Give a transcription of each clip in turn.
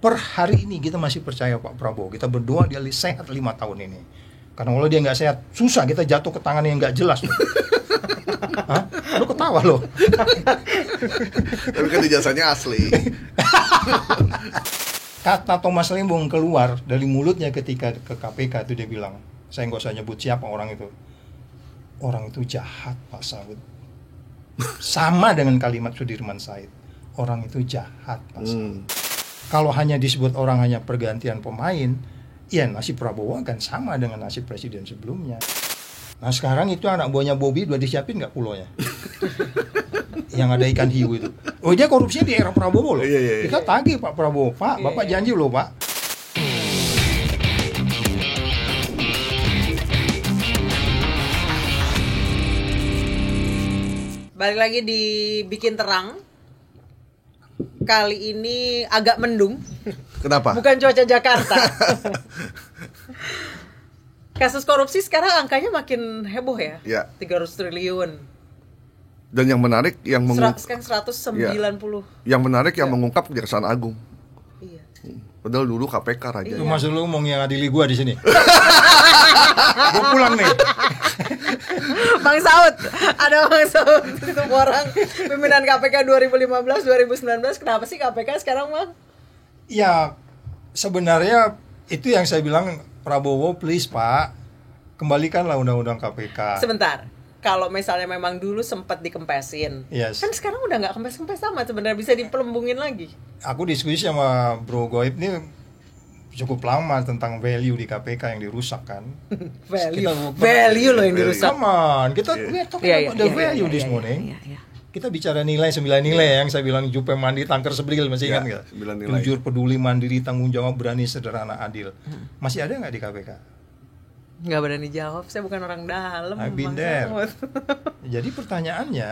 per hari ini kita masih percaya Pak Prabowo. Kita berdoa dia sehat 5 tahun ini. Karena kalau dia nggak sehat, susah kita jatuh ke tangan yang nggak jelas. Hah? Lu ketawa lo. Tapi kan ijazahnya asli. Kata Thomas Lembong keluar dari mulutnya ketika ke KPK itu, dia bilang, saya nggak usah nyebut siapa orang itu. Orang itu jahat, Pak Saud. Sama dengan kalimat Sudirman Said. Orang itu jahat, Pak Saud. Kalau hanya disebut orang hanya pergantian pemain, ya nasib Prabowo akan sama dengan nasib presiden sebelumnya. Nah sekarang itu anak buahnya Bobby udah disiapin nggak pulaunya? Yang ada ikan hiu itu. Oh dia korupsinya di era Prabowo loh. Iya. Kita tagih Pak Prabowo, Pak, Bapak janji loh Pak. Balik lagi di Bikin Terang. Kali ini agak mendung. Kenapa? Bukan cuaca Jakarta. Kasus korupsi sekarang angkanya makin heboh ya. Ya. 300 triliun. Dan yang menarik yang Sekarang 190. Yang menarik yang mengungkap Kejaksaan Agung. Iya. Padahal dulu KPK raja. Lu masuk lu mau ngadili gua di sini. Gua pulang nih. Bang Saud, ada Bang Saud itu orang pimpinan KPK 2015-2019. Kenapa sih KPK sekarang, Bang? Ya sebenarnya itu yang saya bilang, Prabowo please Pak, kembalikanlah undang-undang KPK. Sebentar. Kalau misalnya memang dulu sempat dikempesin, Yes. kan sekarang udah nggak kempes-kempes sama, sebenarnya bisa dipelembungin lagi. Aku diskusi sama Bro Goib ini cukup lama tentang value di KPK yang dirusak kan. Value loh yang dirusak. Come on, kita talking about the value this morning. Kita bicara nilai, 9 nilai yang saya bilang, jupe mandi tangker sebril, masih ingat nggak? 9 nilai. Jujur, peduli, mandiri, tanggung jawab, berani, sederhana, adil. Masih ada nggak di KPK? Nggak berani jawab, saya bukan orang dalam. I've been Bang there. Saud. Jadi pertanyaannya,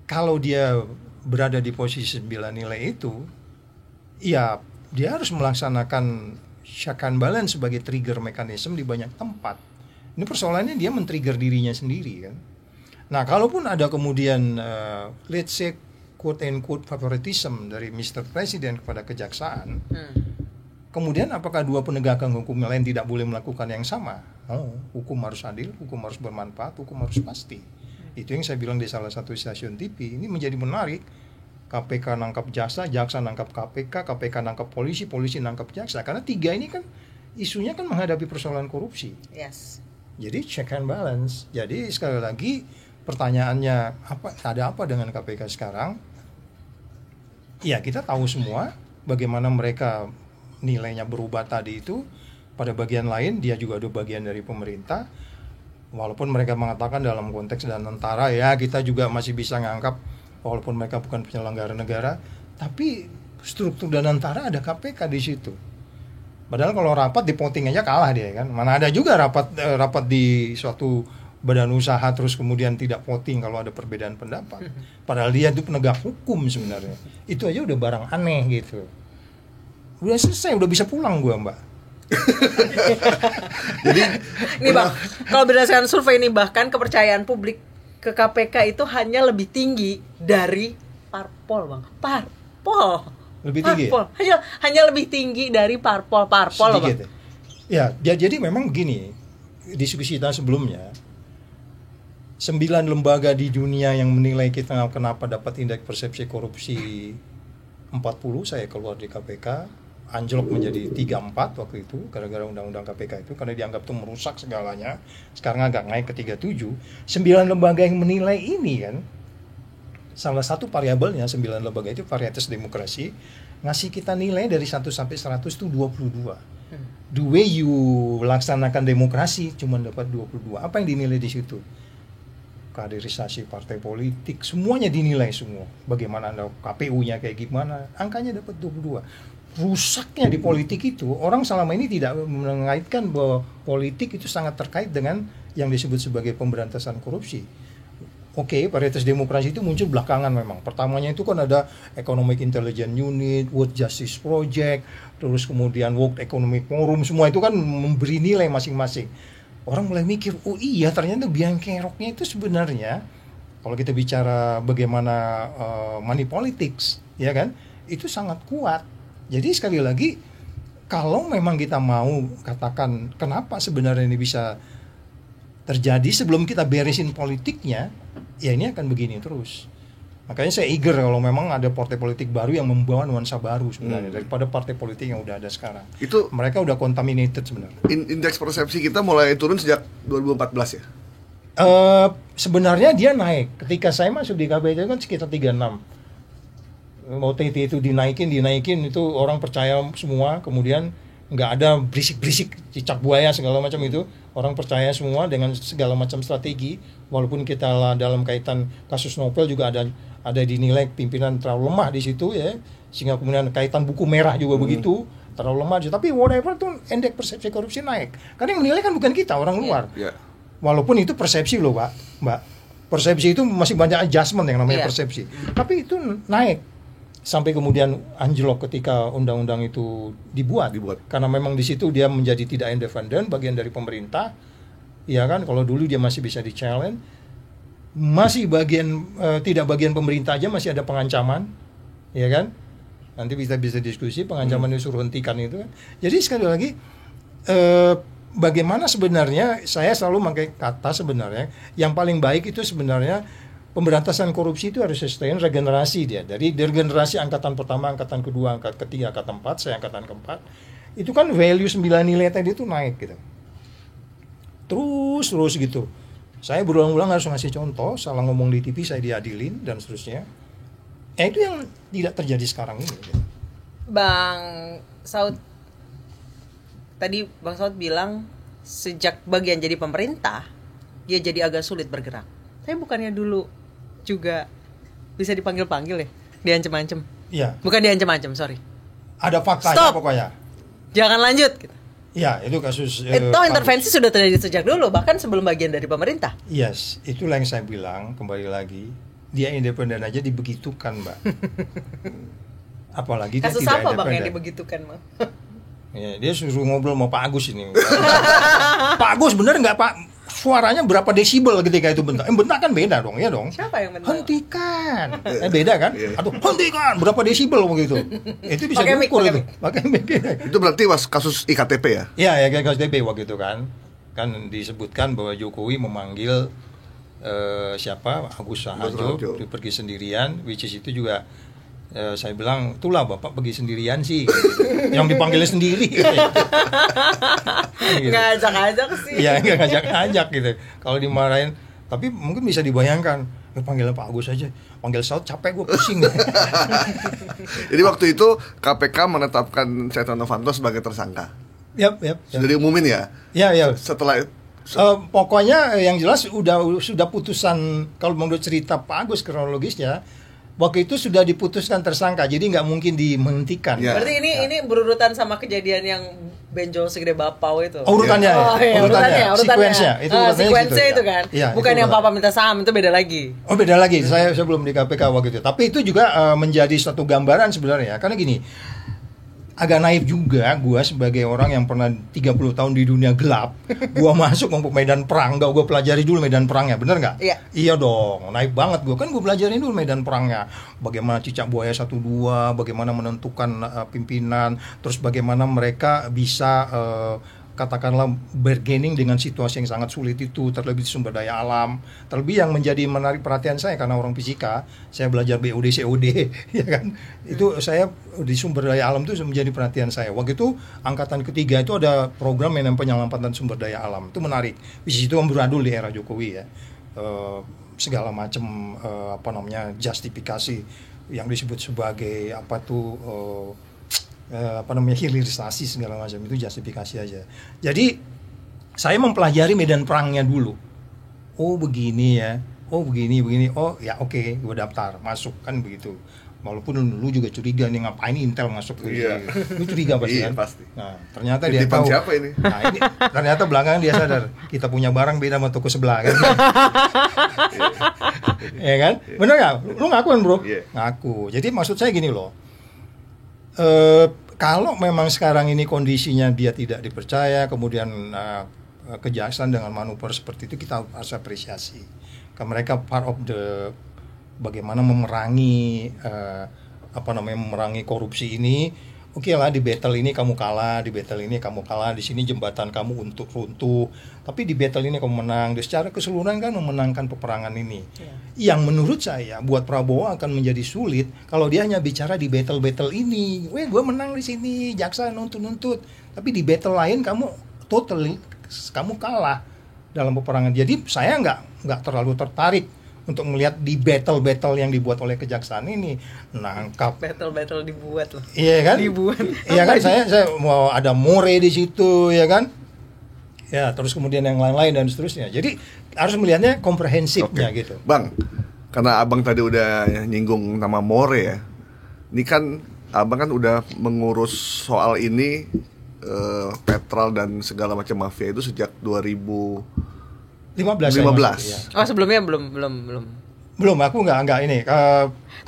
kalau dia berada di posisi 9 nilai itu, ya dia harus melaksanakan check and balance sebagai trigger mechanism di banyak tempat. Ini persoalannya dia men-trigger dirinya sendiri kan. Nah, kalaupun ada kemudian let's say quote and quote favoritism dari Mr. President kepada kejaksaan, kemudian apakah dua penegakan hukum lain tidak boleh melakukan yang sama? Oh, hukum harus adil, hukum harus bermanfaat, hukum harus pasti. Itu yang saya bilang di salah satu stasiun TV. Ini menjadi menarik. KPK nangkap jaksa nangkap KPK, KPK nangkap polisi, polisi nangkap jaksa. Karena tiga ini kan isunya kan menghadapi persoalan korupsi. Yes. Jadi check and balance. Jadi sekali lagi pertanyaannya, ada apa dengan KPK sekarang? Ya kita tahu semua bagaimana mereka nilainya berubah tadi itu. Pada bagian lain dia juga ada bagian dari pemerintah. Walaupun mereka mengatakan dalam konteks dan tentara, ya kita juga masih bisa nganggap walaupun mereka bukan penyelenggara negara, tapi struktur dan tentara ada KPK di situ. Padahal kalau rapat di voting aja kalah dia kan. Mana ada juga rapat di suatu badan usaha terus kemudian tidak voting kalau ada perbedaan pendapat. Padahal dia itu penegak hukum sebenarnya. Itu aja udah barang aneh gitu. Udah selesai, udah bisa pulang gua, Mbak. Jadi Nih Bang, kalau berdasarkan survei ini bahkan kepercayaan publik ke KPK itu hanya lebih tinggi dari parpol, Bang. Parpol. Lebih tinggi. Parpol. Hanya lebih tinggi dari parpol Bang. Ya, jadi memang begini. Diskusi kita sebelumnya, 9 lembaga di dunia yang menilai kita kenapa dapat indeks persepsi korupsi 40, saya keluar di KPK. Anjlok menjadi 34 waktu itu gara-gara undang-undang KPK itu, karena dianggap itu merusak segalanya. Sekarang agak naik ke 37. 9 lembaga yang menilai ini kan, salah satu variabelnya 9 lembaga itu varietas demokrasi, ngasih kita nilai dari 1 sampai 100 itu 22. The way you laksanakan demokrasi cuma dapat 22. Apa yang dinilai di situ? Kaderisasi partai politik, semuanya dinilai semua. Bagaimana Anda KPU-nya kayak gimana, angkanya dapat 22. Rusaknya di politik itu, orang selama ini tidak mengaitkan bahwa politik itu sangat terkait dengan yang disebut sebagai pemberantasan korupsi. Oke, varietas demokrasi itu muncul belakangan memang. Pertamanya itu kan ada Economic Intelligence Unit, World Justice Project, terus kemudian World Economic Forum, semua itu kan memberi nilai masing-masing. Orang mulai mikir, oh iya ternyata biang keroknya itu sebenarnya, kalau kita bicara bagaimana money politics, ya kan, itu sangat kuat. Jadi sekali lagi, kalau memang kita mau katakan kenapa sebenarnya ini bisa terjadi sebelum kita beresin politiknya, ya ini akan begini terus. Makanya saya eager kalau memang ada partai politik baru yang membawa nuansa baru sebenarnya daripada partai politik yang udah ada sekarang. Itu Mereka udah contaminated sebenarnya. indeks persepsi kita mulai turun sejak 2014 ya. Sebenarnya dia naik. Ketika saya masuk di KPK itu kan sekitar 36. OTT itu dinaikin itu orang percaya semua, kemudian nggak ada berisik-berisik cicak buaya segala macam itu, orang percaya semua dengan segala macam strategi, walaupun kita lah dalam kaitan kasus Novel juga ada dinilai pimpinan terlalu lemah di situ ya, sehingga kemudian kaitan buku merah juga begitu terlalu lemah, tapi whatever tuh indeks persepsi korupsi naik, karena yang menilai kan bukan kita, orang luar. Iya. Walaupun itu persepsi loh Mbak, persepsi itu masih banyak adjustment yang namanya Iya. persepsi, tapi itu naik sampai kemudian anjlok ketika undang-undang itu dibuat. Karena memang di situ dia menjadi tidak independen, bagian dari pemerintah, ya kan. Kalau dulu dia masih bisa di challenge, masih bagian tidak bagian pemerintah aja masih ada pengancaman, ya kan. Nanti bisa diskusi pengancaman disuruh hentikan itu kan. Jadi sekali lagi bagaimana sebenarnya, saya selalu pakai kata sebenarnya yang paling baik itu sebenarnya pemberantasan korupsi itu harus sustain regenerasi dia. Dari generasi angkatan pertama, angkatan kedua, angkatan ketiga, angkatan keempat, saya angkatan keempat. Itu kan value 9 nilai tadi itu naik gitu. Terus gitu. Saya berulang-ulang harus ngasih contoh, salah ngomong di TV saya diadilin dan seterusnya. Itu yang tidak terjadi sekarang ini. Gitu. Bang Saud, tadi Bang Saud bilang sejak bagian jadi pemerintah dia jadi agak sulit bergerak. Tapi bukannya dulu juga bisa dipanggil-panggil ya, diancem-ancem. Iya. Bukan diancem-ancem, sorry. Ada faktanya Stop. pokoknya. Jangan lanjut gitu. Ya, itu kasus Itu intervensi sudah terjadi sejak dulu, bahkan sebelum bagian dari pemerintah. Yes, itulah yang saya bilang, kembali lagi, dia independen aja dibegitukan, Mbak. Apalagi dia Kasus tidak apa Bang yang independen. dibegitukan, Bang? Ya, dia suruh ngobrol sama Pak Agus ini. Pak Agus bener nggak Pak? Suaranya berapa desibel ketika itu bentak? Bentak kan beda dong, ya dong. Siapa yang bentak? Hentikan. Beda kan? Aduh, hentikan. Berapa desibel begitu? Itu bisa Pakai mic, diukur pakai itu. mic. Pakai mic. Itu berarti kasus IKTP ya? Ya, kayak kasus DP waktu itu kan disebutkan bahwa Jokowi memanggil siapa Agus Raharjo pergi sendirian, which is itu juga saya bilang itulah Bapak pergi sendirian sih, gitu. Yang dipanggilnya sendiri. Gitu. Nggak ajak-ajak sih. Iya, nggak ngajak-ngajak gitu. Kalau dimarahin, tapi mungkin bisa dibayangkan, panggil Pak Agus aja, panggil Saud capek gue pusing. Jadi waktu itu KPK menetapkan Setia Novanto sebagai tersangka. Yap. Sudah diumumin ya? Ya. Setelah Pokoknya yang jelas sudah putusan, kalau menurut cerita Pak Agus kronologisnya, waktu itu sudah diputuskan tersangka, jadi nggak mungkin dihentikan. Ya. Berarti ini berurutan sama kejadian yang benjol segede bapau itu. Urutannya, urutannya. sekuensinya, itu Sekuensinya gitu, itu kan. ya, Bukan itu yang urutan. papa minta saham, itu beda lagi. Oh beda lagi, saya belum di KPK waktu itu. Tapi itu juga menjadi suatu gambaran sebenarnya, karena gini, agak naif juga gua sebagai orang yang pernah 30 tahun di dunia gelap, gua masuk untuk medan perang, gua pelajari dulu medan perangnya, bener nggak? Iya dong, naif banget gua kan, gua pelajarin dulu medan perangnya, bagaimana cicak buaya 1-2, bagaimana menentukan pimpinan, terus bagaimana mereka bisa katakanlah bargaining dengan situasi yang sangat sulit itu, terlebih sumber daya alam, terlebih yang menjadi menarik perhatian saya karena orang fisika, saya belajar BOD COD ya kan, itu saya di sumber daya alam itu menjadi perhatian saya. Waktu itu angkatan ketiga itu ada program yang penyelamatan sumber daya alam, itu menarik. Di situ amburadul di era Jokowi ya, segala macam justifikasi yang disebut sebagai hilirisasi segala macam, itu justifikasi aja. Jadi saya mempelajari medan perangnya dulu. Oh begini ya, oh begini, oh ya oke, gue daftar masuk kan begitu. Walaupun lu juga curiga nih, ngapain Intel masuk ke Iya. Lu curiga pasti Iya, kan? pasti. Nah, ternyata dia Titipan tahu. siapa ini? Nah, ini ternyata belakangan dia sadar kita punya barang beda sama toko sebelah kan. Ya kan? Bener nggak? Lu ngaku kan bro? Iya. Ngaku. Jadi maksud saya gini loh. Kalau memang sekarang ini kondisinya dia tidak dipercaya, kemudian kejahatan dengan manuver seperti itu, kita harus apresiasi. Karena mereka part of the bagaimana memerangi memerangi korupsi ini, Oke lah, di battle ini kamu kalah, di battle ini kamu kalah, di sini jembatan kamu untuk runtuh, tapi di battle ini kamu menang. Dan secara keseluruhan kan memenangkan peperangan ini. Yang menurut saya buat Prabowo akan menjadi sulit kalau dia hanya bicara di battle-battle ini. Gue menang di sini, jaksa nuntut-nuntut. Tapi di battle lain kamu kamu kalah dalam peperangan. Jadi saya nggak terlalu tertarik untuk melihat di battle-battle yang dibuat oleh kejaksaan ini nangkap Battle dibuat loh. iya kan Dibuat. iya kan saya mau ada More di situ ya kan ya terus kemudian yang lain-lain dan seterusnya jadi harus melihatnya komprehensifnya gitu. Bang, karena abang tadi udah nyinggung nama More ya, ini kan abang kan udah mengurus soal ini Petral dan segala macam mafia itu sejak 2015. 15. Ya. Oh, sebelumnya belum. Belum, aku nggak ini.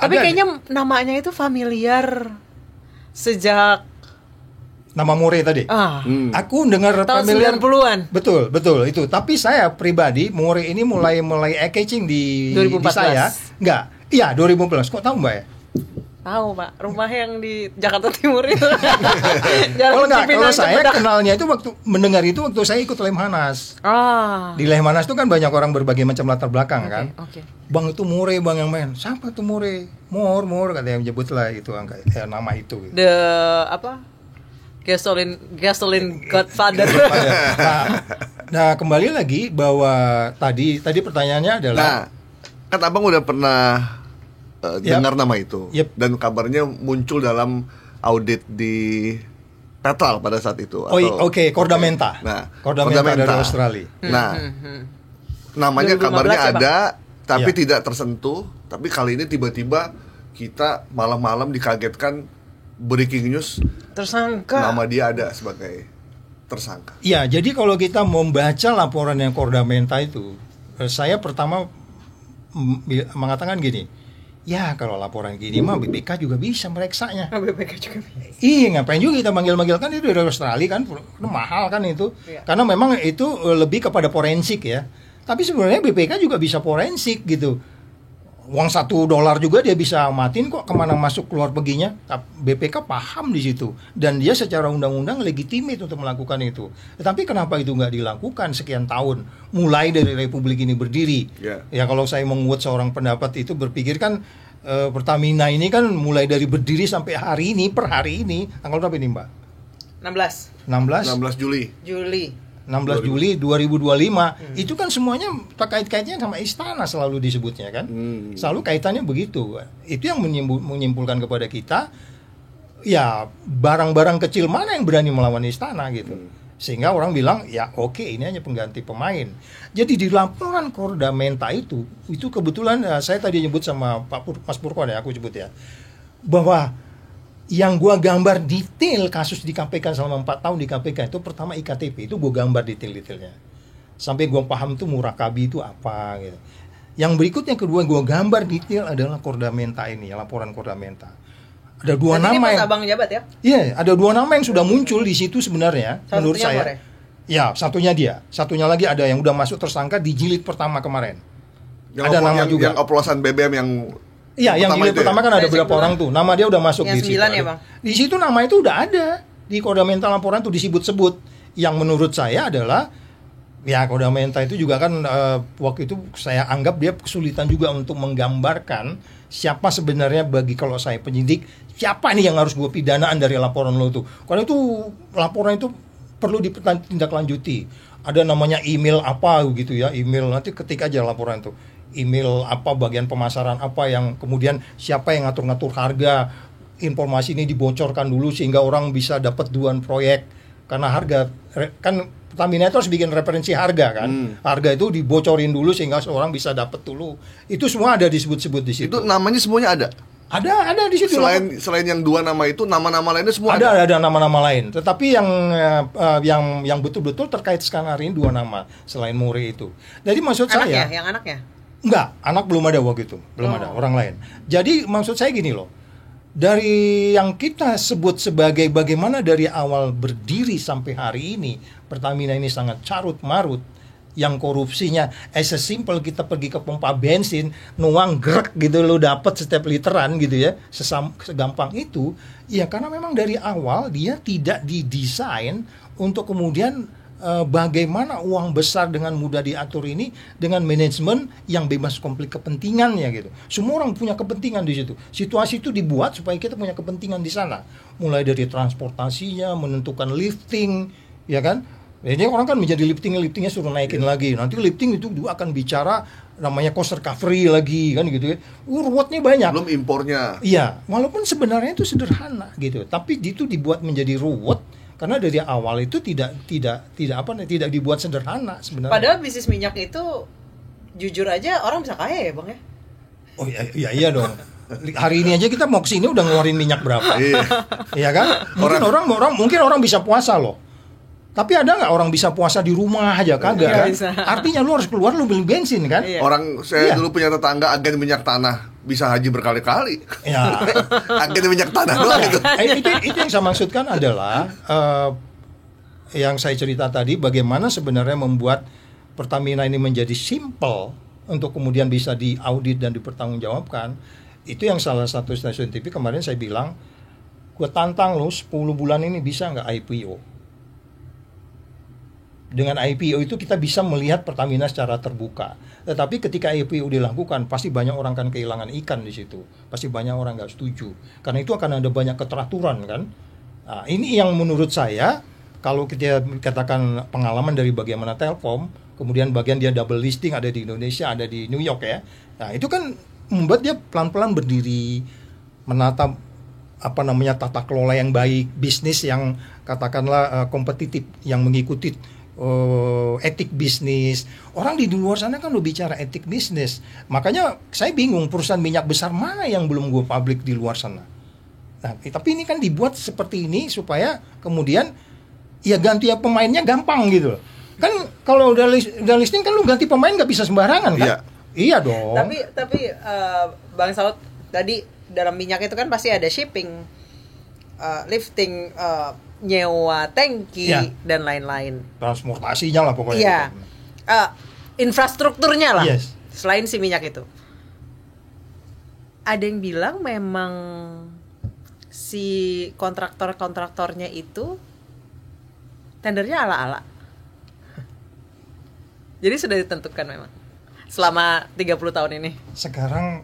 Tapi kayaknya namanya itu familiar sejak nama More tadi. Aku dengar tahun familiar 90-an. Betul itu. Tapi saya pribadi More ini mulai eye-catching di 2014. di saya. Enggak. Iya, 2014. Kok tahu Mbak ya? Tahu, Pak. Rumah yang di Jakarta Timur itu. Kalau saya kenalnya itu waktu mendengar itu waktu saya ikut Lemhanas. Di Lemhanas itu kan banyak orang berbagai macam latar belakang kan. Bang itu More bang yang main. Siapa tuh More? More katanya menyebut lah itu nama itu. Gitu. Gasoline Godfather. Nah, kembali lagi bahwa tadi pertanyaannya adalah kan abang udah pernah dengar nama itu dan kabarnya muncul dalam audit di Petral pada saat itu. Kordamenta. Nah, Kordamenta dari Australia. Nah, namanya 2015 kabarnya ya, ada, tapi tidak tersentuh. Tapi kali ini tiba-tiba kita malam-malam dikagetkan breaking news tersangka. Nama dia ada sebagai tersangka. Ya, jadi kalau kita membaca laporan yang Kordamenta itu, saya pertama mengatakan gini. Ya kalau laporan gini mah BPK juga bisa mereksanya. BPK juga bisa. Iya ngapain juga kita manggil kan itu dari Australia kan mahal kan itu. Karena memang itu lebih kepada forensik ya. Tapi sebenarnya BPK juga bisa forensik gitu. Uang $1 juga dia bisa amatin kok kemana masuk keluar perginya. BPK paham di situ dan dia secara undang-undang legitimate untuk melakukan itu. Tetapi kenapa itu nggak dilakukan sekian tahun mulai dari Republik ini berdiri? Ya kalau saya menguat seorang pendapat itu berpikir kan Pertamina ini kan mulai dari berdiri sampai hari ini per hari ini tanggal berapa ini Mbak? 16 Juli 2025 itu kan semuanya terkait-kaitnya sama istana selalu disebutnya kan selalu kaitannya begitu itu yang menyimpulkan kepada kita ya barang-barang kecil mana yang berani melawan istana gitu sehingga orang bilang ya oke, ini hanya pengganti pemain. Jadi di laporan Kordamenta itu kebetulan saya tadi nyebut sama Mas Purkon ya aku sebut ya bahwa yang gua gambar detail kasus di KPK selama 4 tahun di KPK itu pertama IKTP itu gua gambar detail-detailnya sampai gua paham tuh murakabi itu apa gitu. Yang berikutnya kedua gua gambar detail adalah Kordamenta ini laporan Kordamenta. Ada 2 nama yang abang jabat ya? Iya, ada 2 nama yang sudah muncul di situ sebenarnya menurut saya. More. Ya, satunya dia. Satunya lagi ada yang udah masuk tersangka di jilid pertama kemarin. Yang ada nama juga. Yang oplosan BBM yang iya, yang jilid pertama kan ada berapa orang tuh. Nama dia udah masuk yang di situ. Ya, Bang? Di situ nama itu udah ada. Di Kordamenta laporan tuh disebut-sebut. Yang menurut saya adalah ya Kordamenta itu juga kan waktu itu saya anggap dia kesulitan juga untuk menggambarkan siapa sebenarnya bagi kalau saya penyidik siapa nih yang harus gue pidanaan dari laporan lo tuh. Karena itu laporan itu perlu ditindaklanjuti. Ada namanya email apa gitu ya, email nanti ketik aja laporan itu. Email apa bagian pemasaran apa yang kemudian siapa yang ngatur-ngatur harga. Informasi ini dibocorkan dulu sehingga orang bisa dapat duan proyek. Karena harga kan Pertamina itu harus bikin referensi harga kan. Harga itu dibocorin dulu sehingga seorang bisa dapat dulu. Itu semua ada disebut-sebut di situ. Itu namanya semuanya ada. Ada di situ. Selain yang 2 nama itu, nama-nama lainnya semua ada nama-nama lain. Tetapi yang betul-betul terkait sekarang hari ini 2 nama selain More itu. Jadi maksud saya yang anaknya? Enggak, anak belum ada waktu itu. Belum ada, orang lain. Jadi maksud saya gini loh. Dari yang kita sebut sebagai bagaimana dari awal berdiri sampai hari ini Pertamina ini sangat carut marut. yang korupsinya as a simple kita pergi ke pompa bensin nuang gerak gitu lo dapat setiap literan gitu ya, segampang itu ya, karena memang dari awal dia tidak didesain untuk kemudian bagaimana uang besar dengan mudah diatur ini dengan manajemen yang bebas konflik kepentingannya gitu. Semua orang punya kepentingan di situ. Situasi itu dibuat supaya kita punya kepentingan di sana. Mulai dari transportasinya, menentukan lifting, ya kan? Jadi orang kan menjadi liftingnya suruh naikin lagi. Nanti lifting itu juga akan bicara namanya cost recovery lagi kan gitu ya. Ruwetnya banyak. Belum impornya. Iya, walaupun sebenarnya itu sederhana gitu. Tapi itu dibuat menjadi ruwet karena dari awal itu tidak dibuat sederhana sebenarnya. Padahal bisnis minyak itu jujur aja orang bisa kaya ya Bang ya. Oh iya dong. Hari ini aja kita mau kesini udah ngeluarin minyak berapa? Iya kan? Mungkin orang bisa puasa loh. Tapi ada nggak orang bisa puasa di rumah aja? Kagak kan? Artinya lu harus keluar lu beli bensin kan? Iya. Orang saya dulu punya tetangga agen minyak tanah bisa haji berkali-kali. Ya. Agen minyak tanah doang gitu. Itu yang saya maksudkan adalah yang saya cerita tadi bagaimana sebenarnya membuat Pertamina ini menjadi simple untuk kemudian bisa diaudit dan dipertanggungjawabkan. Itu yang salah satu stasiun TV kemarin saya bilang, gue tantang lo 10 bulan ini bisa nggak IPO? Dengan IPO itu kita bisa melihat Pertamina secara terbuka. Tetapi ketika IPO dilakukan, pasti banyak orang akan kehilangan ikan di situ. Pasti banyak orang nggak setuju. Karena itu akan ada banyak keteraturan kan. Nah, ini yang menurut saya, kalau kita katakan pengalaman dari bagaimana Telkom, kemudian bagian dia double listing ada di Indonesia, ada di New York ya. Nah, itu kan membuat dia pelan-pelan berdiri, menata tata kelola yang baik, bisnis yang katakanlah kompetitif, yang mengikuti etik bisnis. Orang di luar sana kan udah bicara etik bisnis. Makanya saya bingung perusahaan minyak besar mana yang belum gue publik di luar sana. Nah, tapi ini kan dibuat seperti ini supaya kemudian ya ganti pemainnya gampang gitu. Kan kalau udah listing kan lu ganti pemain nggak bisa sembarangan kan? Iya dong. Tapi Bang Saud tadi dalam minyak itu kan pasti ada shipping, lifting, nyewa tangki dan lain-lain. Transportasinya lah pokoknya. Iya. Infrastrukturnya lah. Yes. Selain si minyak itu. Ada yang bilang memang si kontraktornya itu tendernya ala-ala. Jadi sudah ditentukan memang selama 30 tahun ini. Sekarang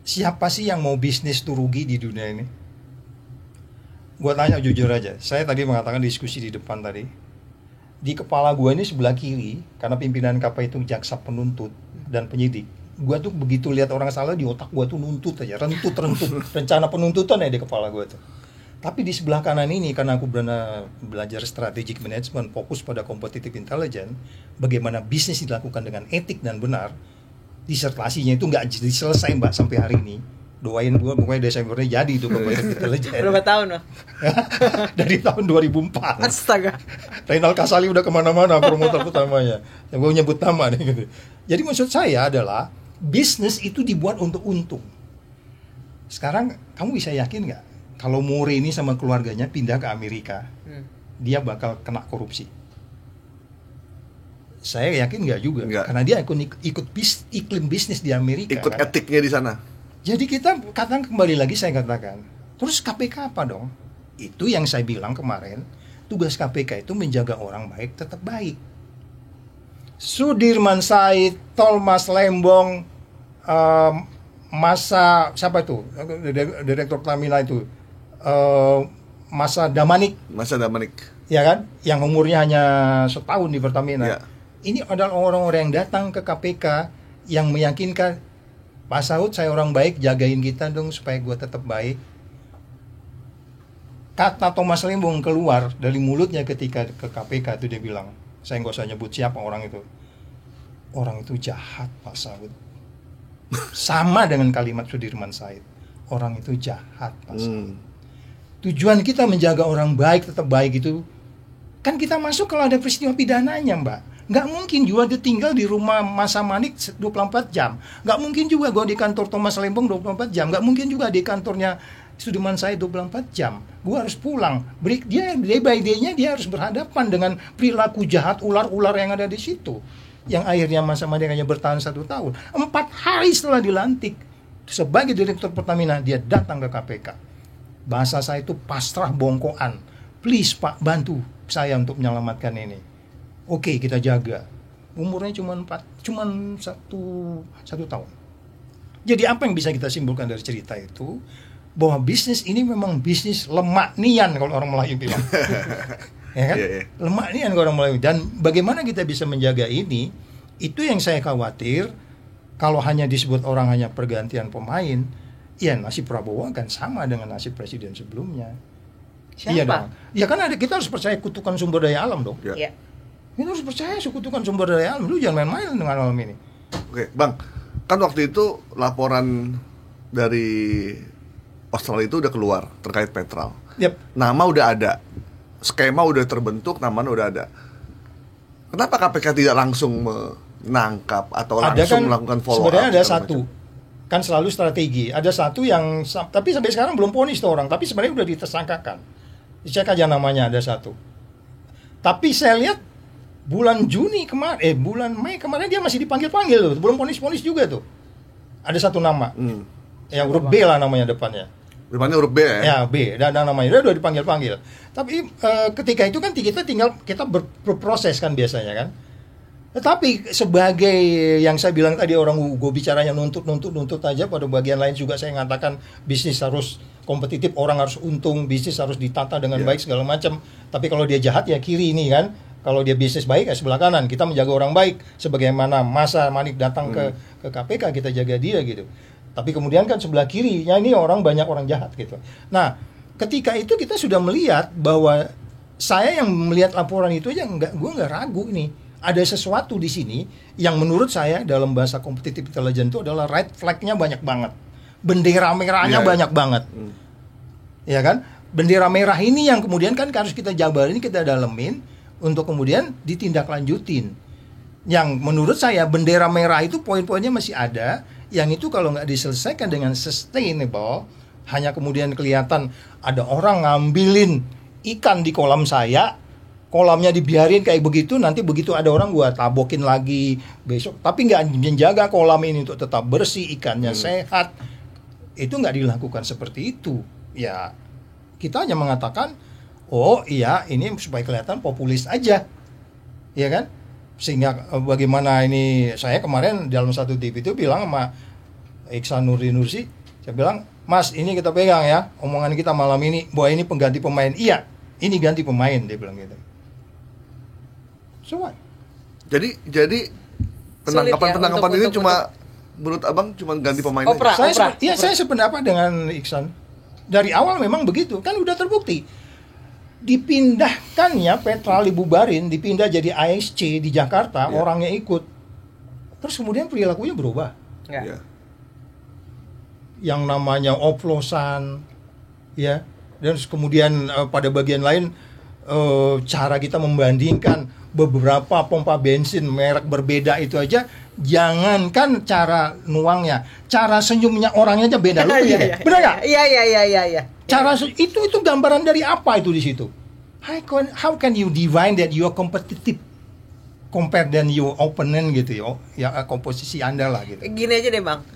siapa sih yang mau bisnis tuh rugi di dunia ini? Gue tanya jujur aja, saya tadi mengatakan diskusi di depan tadi, di kepala gue ini sebelah kiri, karena pimpinan KPK itu jaksa penuntut dan penyidik, gue tuh begitu lihat orang salah di otak gue tuh nuntut aja, rentut rencana penuntutan ya di kepala gue tuh. Tapi di sebelah kanan ini, karena aku belajar strategic management, fokus pada competitive intelligence, bagaimana bisnis dilakukan dengan etik dan benar, disertasinya itu nggak jadi selesai Mbak sampai hari ini. Doain gue pokoknya Desembernya jadi itu competitive intelligence. Berapa tahun loh? Dari tahun 2004. Astaga. Reynal Kasali udah kemana-mana promotor utamanya. Yang gue nyebut nama nih gitu. Jadi maksud saya adalah bisnis itu dibuat untuk untung. Sekarang kamu bisa yakin nggak kalau More ini sama keluarganya pindah ke Amerika, dia bakal kena korupsi? Saya yakin nggak juga. Karena dia ikut iklim bisnis di Amerika. Ikut kan? Etiknya di sana. Jadi kita katakan kembali lagi saya katakan, terus KPK apa dong? Itu yang saya bilang kemarin, tugas KPK itu menjaga orang baik tetap baik. Sudirman Said, Thomas Lembong, siapa itu? Direktur Pertamina itu, Masa Damanik. Ya kan? Yang umurnya hanya setahun di Pertamina. Ya. Ini adalah orang-orang yang datang ke KPK yang meyakinkan, Pak Saud, saya orang baik, jagain kita dong supaya gue tetap baik. Kata Thomas Lembong keluar dari mulutnya ketika ke KPK itu dia bilang, saya nggak usah nyebut siapa orang itu. Orang itu jahat Pak Saud. Sama dengan kalimat Sudirman Said. Orang itu jahat Pak Saud. Tujuan kita menjaga orang baik tetap baik itu, kan kita masuk kalau ada peristiwa pidananya Mbak. Nggak mungkin juga dia tinggal di rumah Masa Manik 24 jam. Nggak mungkin juga gue di kantor Thomas Lembong 24 jam. Nggak mungkin juga di kantornya Sudirman Said 24 jam. Gue harus pulang. Dia day by day-nya dia harus berhadapan dengan perilaku jahat ular-ular yang ada di situ. Yang akhirnya masa dia hanya bertahan 1 tahun. 4 hari setelah dilantik sebagai direktur Pertamina, dia datang ke KPK. Bahasa saya itu pasrah bongkoan. Please Pak, bantu saya untuk menyelamatkan ini. Oke, kita jaga. Umurnya cuma satu tahun. Jadi apa yang bisa kita simpulkan dari cerita itu? Bahwa bisnis ini memang bisnis lemak nian kalau orang Melayu bilang. Ya kan? Lemak nian kalau orang Melayu. Dan bagaimana kita bisa menjaga ini? Itu yang saya khawatir. Kalau hanya disebut orang hanya pergantian pemain, ya nasib Prabowo akan sama dengan nasib presiden sebelumnya. Siapa? Iya dong. Ya kan kita harus percaya kutukan sumber daya alam dong. Iya. Kita harus percaya kutukan sumber daya alam. Lu jangan main-main dengan alam ini. Oke, Bang. Kan waktu itu laporan dari Australia itu udah keluar terkait Petral. Yep. Nama udah ada. Skema udah terbentuk, namanya udah ada. Kenapa KPK tidak langsung menangkap atau langsung melakukan follow up? Sebenarnya ada satu. Kan selalu strategi. Ada satu yang tapi sampai sekarang belum vonis tuh orang, tapi sebenarnya udah ditersangkakan. Dicek aja namanya, ada satu. Tapi saya lihat bulan Mei kemarin dia masih dipanggil-panggil loh, belum vonis juga tuh. Ada satu nama. Yang huruf B lah namanya depannya. Depannya huruf B ya? Ya, B, dan namanya udah dipanggil-panggil. Tapi ketika itu kan kita berproses kan biasanya kan. Tetapi sebagai yang saya bilang tadi, orang gue bicaranya nuntut aja, pada bagian lain juga saya mengatakan bisnis harus kompetitif, orang harus untung, bisnis harus ditata dengan baik segala macam. Tapi kalau dia jahat ya kiri ini kan. Kalau dia bisnis baik ya sebelah kanan. Kita menjaga orang baik sebagaimana masa Manik datang ke KPK, kita jaga dia gitu. Tapi kemudian kan sebelah kirinya ini banyak orang jahat gitu. Nah, ketika itu kita sudah melihat bahwa saya yang melihat laporan itu aja gue nggak ragu ini. Ada sesuatu di sini yang menurut saya dalam bahasa competitive intelligence itu adalah red flag-nya banyak banget. Bendera merahnya banyak banget. Ya kan? Bendera merah ini yang kemudian kan harus kita jabarin, kita dalemin untuk kemudian ditindaklanjutin. Yang menurut saya bendera merah itu poin-poinnya masih ada, yang itu kalau nggak diselesaikan dengan sustainable, hanya kemudian kelihatan ada orang ngambilin ikan di kolam saya, kolamnya dibiarin kayak begitu, nanti begitu ada orang gua tabokin lagi besok, tapi nggak menjaga kolam ini untuk tetap bersih, ikannya sehat, itu nggak dilakukan seperti itu. Ya kita hanya mengatakan, oh iya ini supaya kelihatan populis aja, ya kan? Sehingga bagaimana ini, saya kemarin dalam satu TV itu bilang sama Iksan Nursi, saya bilang, Mas ini kita pegang ya, omongan kita malam ini bahwa ini pengganti pemain. Iya, ini ganti pemain, dia bilang gitu. So what? Jadi penangkapan ini cuma menurut Abang cuma ganti pemain aja? Saya sependapat dengan Iksan. Dari awal memang begitu, kan udah terbukti. Dipindahkannya Petral, dibubarin, dipindah jadi ASC di Jakarta, orangnya ikut. Terus kemudian perilakunya berubah. Ya. Yang namanya oplosan, ya. Dan kemudian pada bagian lain cara kita membandingkan beberapa pompa bensin merek berbeda itu aja, jangankan cara nuangnya, cara senyumnya orangnya aja beda. Lu benar nggak? Iya. Cara itu gambaran dari apa itu di situ? How can you divine that you are competitive compare than your opponent gitu ya komposisi Anda lah gitu. Gini aja deh Bang,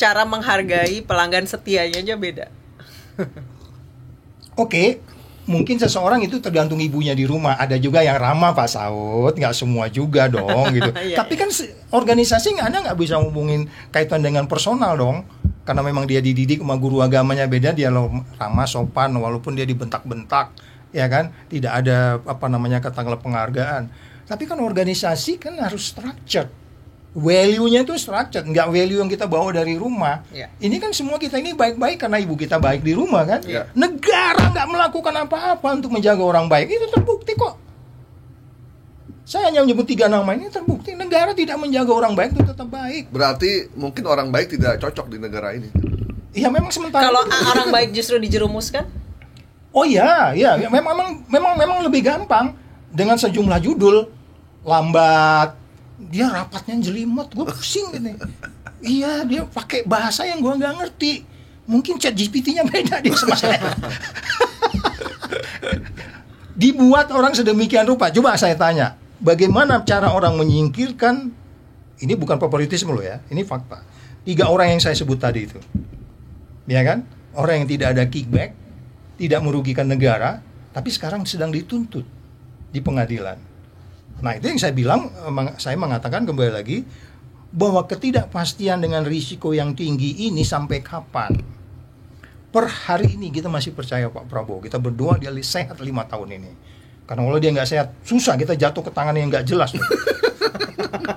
cara menghargai pelanggan setianya aja beda. Oke, mungkin seseorang itu tergantung ibunya di rumah. Ada juga yang ramah Pak Saud, nggak semua juga dong gitu. Tapi kan organisasi nggak bisa ngomongin kaitan dengan personal dong. Karena memang dia dididik sama guru agamanya beda, dia ramah, sopan, walaupun dia dibentak-bentak, ya kan, tidak ada katakanlah penghargaan. Tapi kan organisasi kan harus structured, value-nya itu structured, nggak value yang kita bawa dari rumah. Ini kan semua kita ini baik-baik karena ibu kita baik di rumah kan. Negara nggak melakukan apa-apa untuk menjaga orang baik, itu terbukti kok. Saya hanya menyebut 3 nama ini, terbukti negara tidak menjaga orang baik itu tetap baik. Berarti mungkin orang baik tidak cocok di negara ini. Iya memang sementara. Kalau orang baik justru dijerumuskan? Oh iya, memang lebih gampang dengan sejumlah judul lambat, dia rapatnya jelimet, gue pusing gitu. Iya, dia pakai bahasa yang gue nggak ngerti. Mungkin chat GPT-nya beda dia sama saya. Dibuat orang sedemikian rupa. Coba saya tanya, bagaimana cara orang menyingkirkan, ini bukan favoritisme loh ya, ini fakta. 3 orang yang saya sebut tadi itu. Ya kan? Orang yang tidak ada kickback, tidak merugikan negara, tapi sekarang sedang dituntut di pengadilan. Nah, itu yang saya bilang, saya mengatakan kembali lagi bahwa ketidakpastian dengan risiko yang tinggi ini sampai kapan? Per hari ini kita masih percaya Pak Prabowo. Kita berdoa dia sehat 5 tahun ini. Karena kalau dia nggak sehat, susah kita jatuh ke tangan yang nggak jelas.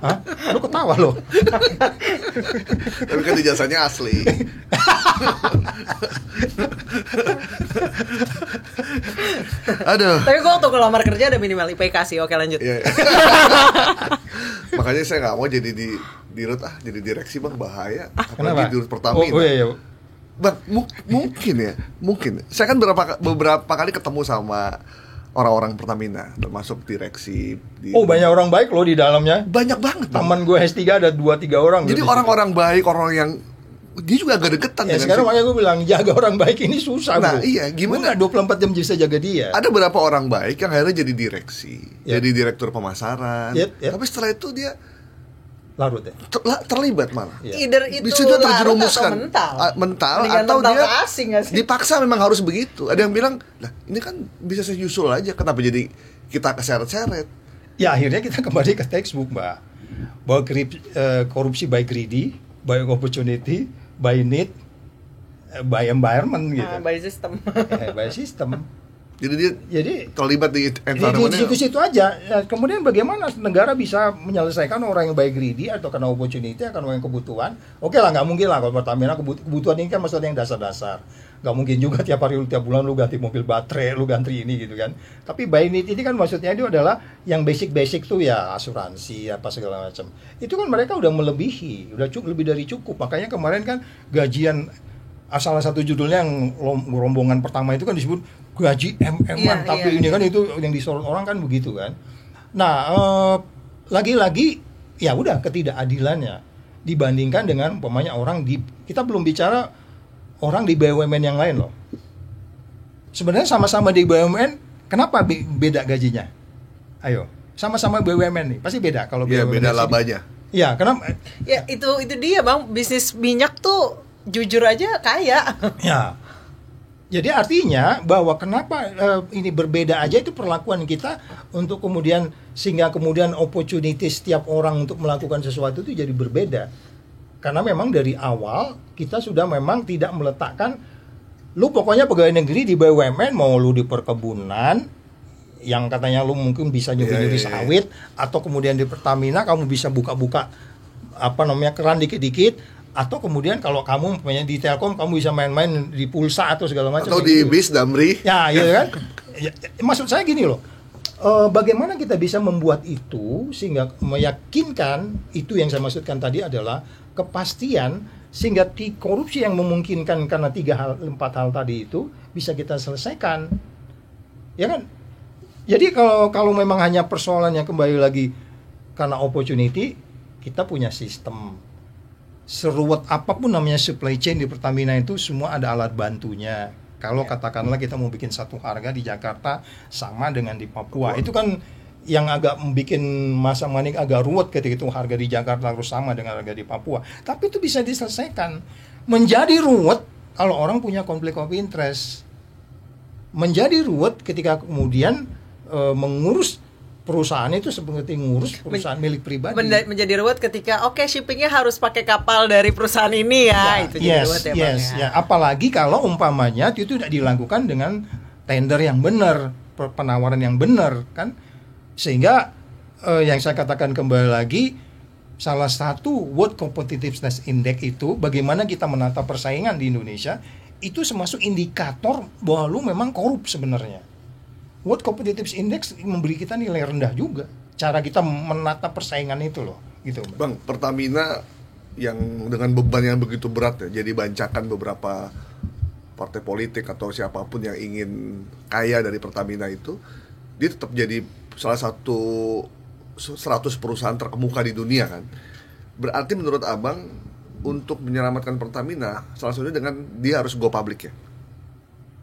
Hah? Lu ketawa loh. Tapi kan ijazahnya asli. Aduh. Tapi gue waktu kelamar kerja ada minimal IPK sih. Oke, lanjut. Iya. Makanya saya nggak mau jadi dirut jadi direksi bang, bahaya. Kenapa? Apalagi dirut Pertamina. Oh iya. Bang, mungkin. Saya kan beberapa kali ketemu sama orang-orang Pertamina, termasuk direksi. Banyak orang baik loh di dalamnya. Banyak banget. Teman gue S3 ada 2-3 orang. Jadi orang-orang baik, orang yang dia juga agak deketan ya, sekarang makanya gue bilang jaga orang baik ini susah. Nah, bro. iya, gimana? 24 jam bisa jaga dia. Ada beberapa orang baik yang akhirnya jadi direksi, Yep. jadi direktur pemasaran. Yep. Tapi setelah itu dia Larut ya. terlibat malah. Iya. Either itu Bisa dia larut terjerumuskan atau mental. mental Mendingan atau mental dia ke asing nggak sih? dipaksa memang harus begitu. Ada yang bilang, "Lah, ini kan bisa saya nyusul aja, kenapa jadi kita keseret-seret?" Ya akhirnya kita kembali ke textbook, Mbak. Bahwa korupsi by greedy, by opportunity, by need, by environment gitu. By system. By system. Jadi dia terlibat di Di environment-nya. situ aja. Ya, kemudian bagaimana negara bisa menyelesaikan orang yang by greedy atau karena opportunity, karena yang kebutuhan? Oke lah, nggak mungkin lah kalau Pertamina kebutuhan ini kan maksudnya yang dasar-dasar. Nggak mungkin juga tiap hari, tiap bulan lu ganti mobil baterai, lu ganti ini gitu kan. Tapi by need ini kan maksudnya itu adalah yang basic tuh ya asuransi apa segala macam. Itu kan mereka udah melebihi, udah lebih dari cukup. Makanya kemarin kan gajian salah satu judulnya yang rombongan pertama itu kan disebut gaji MM-an, tapi ini kan itu yang disorot orang kan begitu kan. Nah, lagi-lagi ya udah ketidakadilannya dibandingkan dengan umpamanya orang kita belum bicara orang di BUMN yang lain loh. Sebenarnya sama-sama di BUMN, kenapa beda gajinya? Ayo, sama-sama BUMN nih, pasti beda kalau Iya, BUMN. beda labanya. Ya, kenapa? Ya itu dia bang, bisnis minyak tuh jujur aja kaya. Ya. Jadi artinya bahwa kenapa ini berbeda aja itu perlakuan kita untuk kemudian sehingga kemudian opportunity setiap orang untuk melakukan sesuatu itu jadi berbeda. Karena memang dari awal kita sudah memang tidak meletakkan lu pokoknya pegawai negeri di BUMN, mau lu di perkebunan yang katanya lu mungkin bisa nyuri-nyuri sawit, atau kemudian di Pertamina kamu bisa buka-buka keran dikit-dikit, atau kemudian kalau kamu punya di Telkom kamu bisa main-main di pulsa atau segala macam, atau di bis Damri. ya iya kan. Maksud saya gini loh, bagaimana kita bisa membuat itu sehingga meyakinkan itu yang saya maksudkan tadi adalah kepastian, sehingga korupsi yang memungkinkan karena 4 hal tadi itu bisa kita selesaikan, ya kan. Jadi kalau memang hanya persoalannya kembali lagi karena opportunity, kita punya sistem. Seruat apapun namanya supply chain di Pertamina itu semua ada alat bantunya. Kalau katakanlah kita mau bikin satu harga di Jakarta sama dengan di Papua, itu kan yang agak bikin Mas Manik agak ruwet ketika itu harga di Jakarta harus sama dengan harga di Papua. Tapi itu bisa diselesaikan. Menjadi ruwet kalau orang punya konflik of interest. Menjadi ruwet ketika kemudian mengurus perusahaan itu seperti ngurus perusahaan milik pribadi. Menjadi ruwet ketika shippingnya harus pakai kapal dari perusahaan ini ya, itu jadi ruwet ya bang ya. Apalagi kalau umpamanya itu tidak dilakukan dengan tender yang benar, penawaran yang benar kan, sehingga yang saya katakan kembali lagi, salah satu World Competitiveness Index itu bagaimana kita menata persaingan di Indonesia itu termasuk indikator bahwa lu memang korup sebenarnya. World Competitiveness Index memberi kita nilai rendah juga. Cara kita menata persaingan itu loh, gitu. Bang, Pertamina yang dengan beban yang begitu berat ya, jadi bancakan beberapa partai politik atau siapapun yang ingin kaya dari Pertamina itu, dia tetap jadi salah satu 100 perusahaan terkemuka di dunia kan. Berarti menurut Abang untuk menyelamatkan Pertamina salah satunya dengan dia harus go public ya.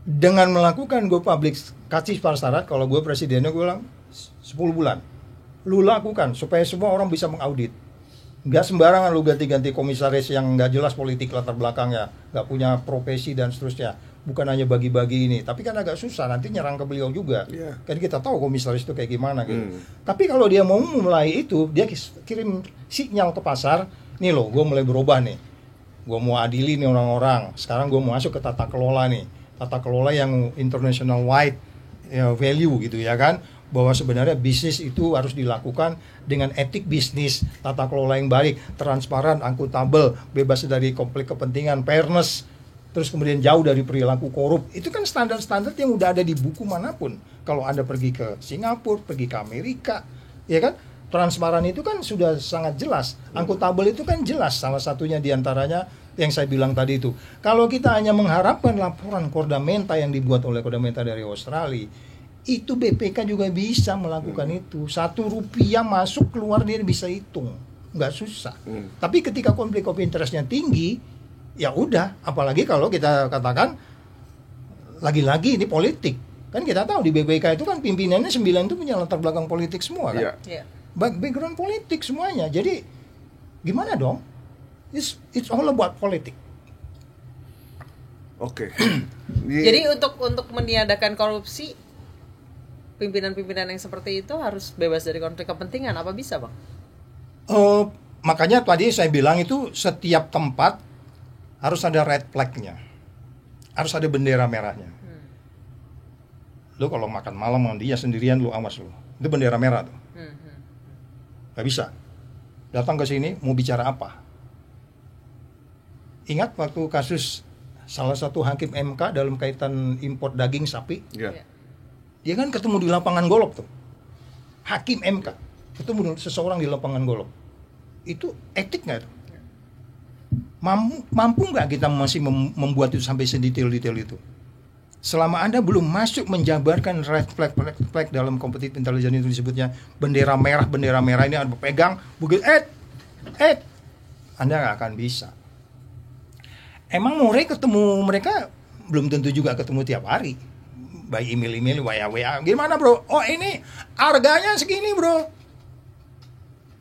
Dengan melakukan go public, kasih syarat, kalau gue presidennya gue bilang 10 bulan. Lu lakukan supaya semua orang bisa mengaudit. Nggak sembarangan lu ganti-ganti komisaris yang nggak jelas politik latar belakangnya, nggak punya profesi dan seterusnya. Bukan hanya bagi-bagi ini, tapi kan agak susah nanti nyerang ke beliau juga. Yeah. Kan kita tahu komisaris itu kayak gimana gitu. Tapi kalau dia mau mulai itu, dia kirim sinyal ke pasar, nih loh, gue mulai berubah nih. Gue mau adili nih orang-orang. Sekarang gue mau masuk ke tata kelola nih. Tata kelola yang international wide value gitu ya kan, bahwa sebenarnya bisnis itu harus dilakukan dengan etik bisnis, tata kelola yang baik, transparan, akuntabel, bebas dari konflik kepentingan, fairness, terus kemudian jauh dari perilaku korup. Itu kan standar-standar yang udah ada di buku manapun. Kalau Anda pergi ke Singapura, pergi ke Amerika, ya kan, transparan itu kan sudah sangat jelas. Akuntabel itu kan jelas, salah satunya diantaranya yang saya bilang tadi itu. Kalau kita hanya mengharapkan laporan Kordamenta yang dibuat oleh Kordamenta dari Australia, itu BPK juga bisa melakukan itu. Rp1 masuk keluar dia bisa hitung, nggak susah. Tapi ketika konflik of interestnya tinggi, ya udah. Apalagi kalau kita katakan lagi-lagi ini politik. Kan kita tahu di BPK itu kan pimpinannya 9 itu punya latar belakang politik semua kan. Yeah. Background politik semuanya. Jadi gimana dong? It's all about politik. Oke. Jadi untuk meniadakan korupsi, pimpinan-pimpinan yang seperti itu harus bebas dari konflik kepentingan. Apa bisa, Bang? Makanya tadi saya bilang itu setiap tempat harus ada red flag-nya. Harus ada bendera merahnya. Lu kalau makan malam sama dia sendirian, lu awas lu. Itu bendera merah tuh. Gak bisa. Datang ke sini mau bicara apa? Ingat waktu kasus salah satu hakim MK dalam kaitan impor daging sapi? Yeah. Dia kan ketemu di lapangan golf tuh. Hakim MK ketemu seseorang di lapangan golf. Itu etik nggak tuh? Mampu nggak kita masih membuat itu sampai sedetail-detail itu? Selama Anda belum masuk menjabarkan red flag dalam kompetitif intelligence itu disebutnya bendera merah ini Anda pegang, begitu Anda nggak akan bisa. Emang ketemu mereka belum tentu juga ketemu tiap hari. By email, WA. Gimana bro? Oh ini harganya segini bro.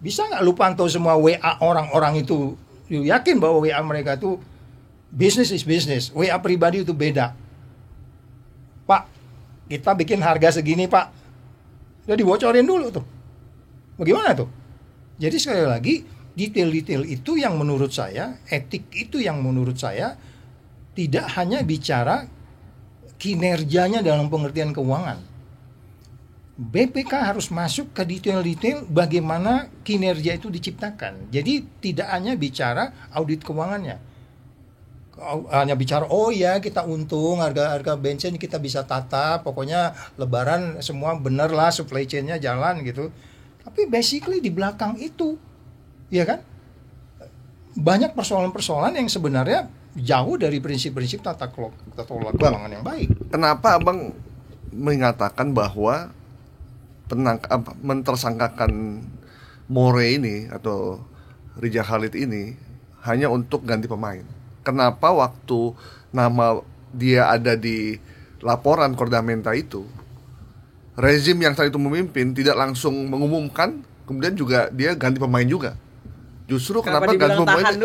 Bisa nggak lu pantau semua WA orang-orang itu? Lu yakin bahwa WA mereka itu business is business. WA pribadi itu beda. Pak, kita bikin harga segini pak. Udah dibocorin dulu tuh. Bagaimana tuh? Jadi sekali lagi, detail-detail itu yang menurut saya, etik itu yang menurut saya tidak hanya bicara kinerjanya dalam pengertian keuangan. BPK harus masuk ke detail-detail bagaimana kinerja itu diciptakan. Jadi tidak hanya bicara audit keuangannya. Hanya bicara oh ya kita untung, harga bensin kita bisa tata, pokoknya lebaran semua bener lah, supply chain-nya jalan gitu. Tapi basically di belakang itu, ya kan, banyak persoalan-persoalan yang sebenarnya jauh dari prinsip-prinsip tata kelola keuangan yang baik. Kenapa Abang mengatakan bahwa mentersangkakan More ini atau Rija Khalid ini hanya untuk ganti pemain? Kenapa waktu nama dia ada di laporan Kordamenta itu, rezim yang saat itu memimpin tidak langsung mengumumkan, kemudian juga dia ganti pemain juga? Justru kenapa ganti pemain?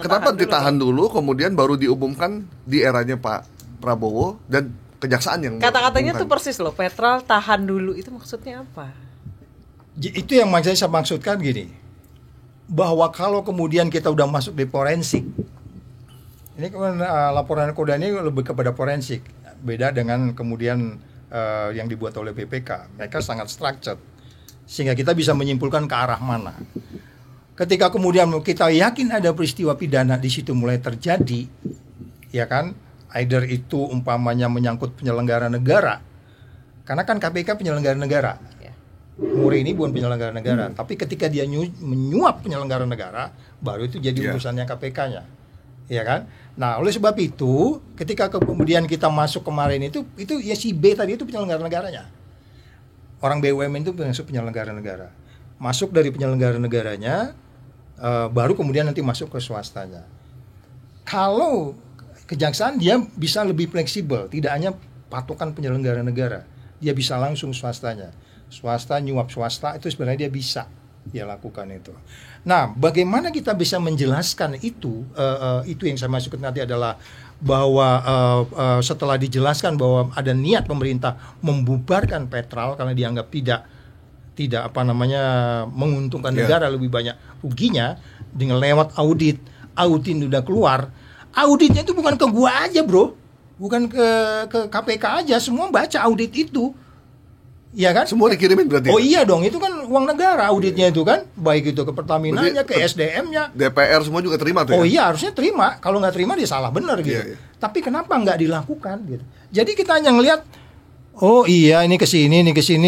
Kenapa ditahan dulu, kemudian baru diumumkan di eranya Pak Prabowo dan kejaksaan yang kata-katanya tuh persis loh, Petrol tahan dulu, itu maksudnya apa? Itu yang saya maksudkan gini, bahwa kalau kemudian kita udah masuk di forensik, ini laporan Koda ini lebih kepada forensik, beda dengan kemudian yang dibuat oleh BPK. Mereka sangat structured sehingga kita bisa menyimpulkan ke arah mana. Ketika kemudian kita yakin ada peristiwa pidana di situ mulai terjadi, ya kan, either itu umpamanya menyangkut penyelenggara negara, karena kan KPK penyelenggara negara. Muri ini bukan penyelenggara negara, tapi ketika dia menyuap penyelenggara negara, baru itu jadi urusannya KPK-nya, ya kan? Nah, oleh sebab itu, ketika kemudian kita masuk kemarin itu ya si B tadi itu penyelenggara negaranya. Orang BUMN itu masuk penyelenggara negara. Masuk dari penyelenggara negaranya, baru kemudian nanti masuk ke swastanya. Kalau kejaksaan dia bisa lebih fleksibel, tidak hanya patokan penyelenggara negara, dia bisa langsung swastanya. Swasta nyuap swasta itu sebenarnya dia bisa dia lakukan itu. Nah, bagaimana kita bisa menjelaskan itu yang saya maksud nanti adalah bahwa setelah dijelaskan bahwa ada niat pemerintah membubarkan Petral karena dianggap tidak menguntungkan negara, lebih banyak ruginya dengan lewat audit udah keluar. Auditnya itu bukan ke gua aja, bro, bukan ke KPK aja, semua baca audit itu. Iya kan? Semua dikirimin berarti. Oh iya dong, itu kan uang negara auditnya itu kan, baik itu ke Pertamina-nya, ke SDM-nya. DPR semua juga terima tuh. Oh iya, harusnya terima. Kalau nggak terima dia salah benar gitu. Iya. Tapi kenapa nggak dilakukan gitu? Jadi kita hanya ngelihat, oh iya ini ke sini,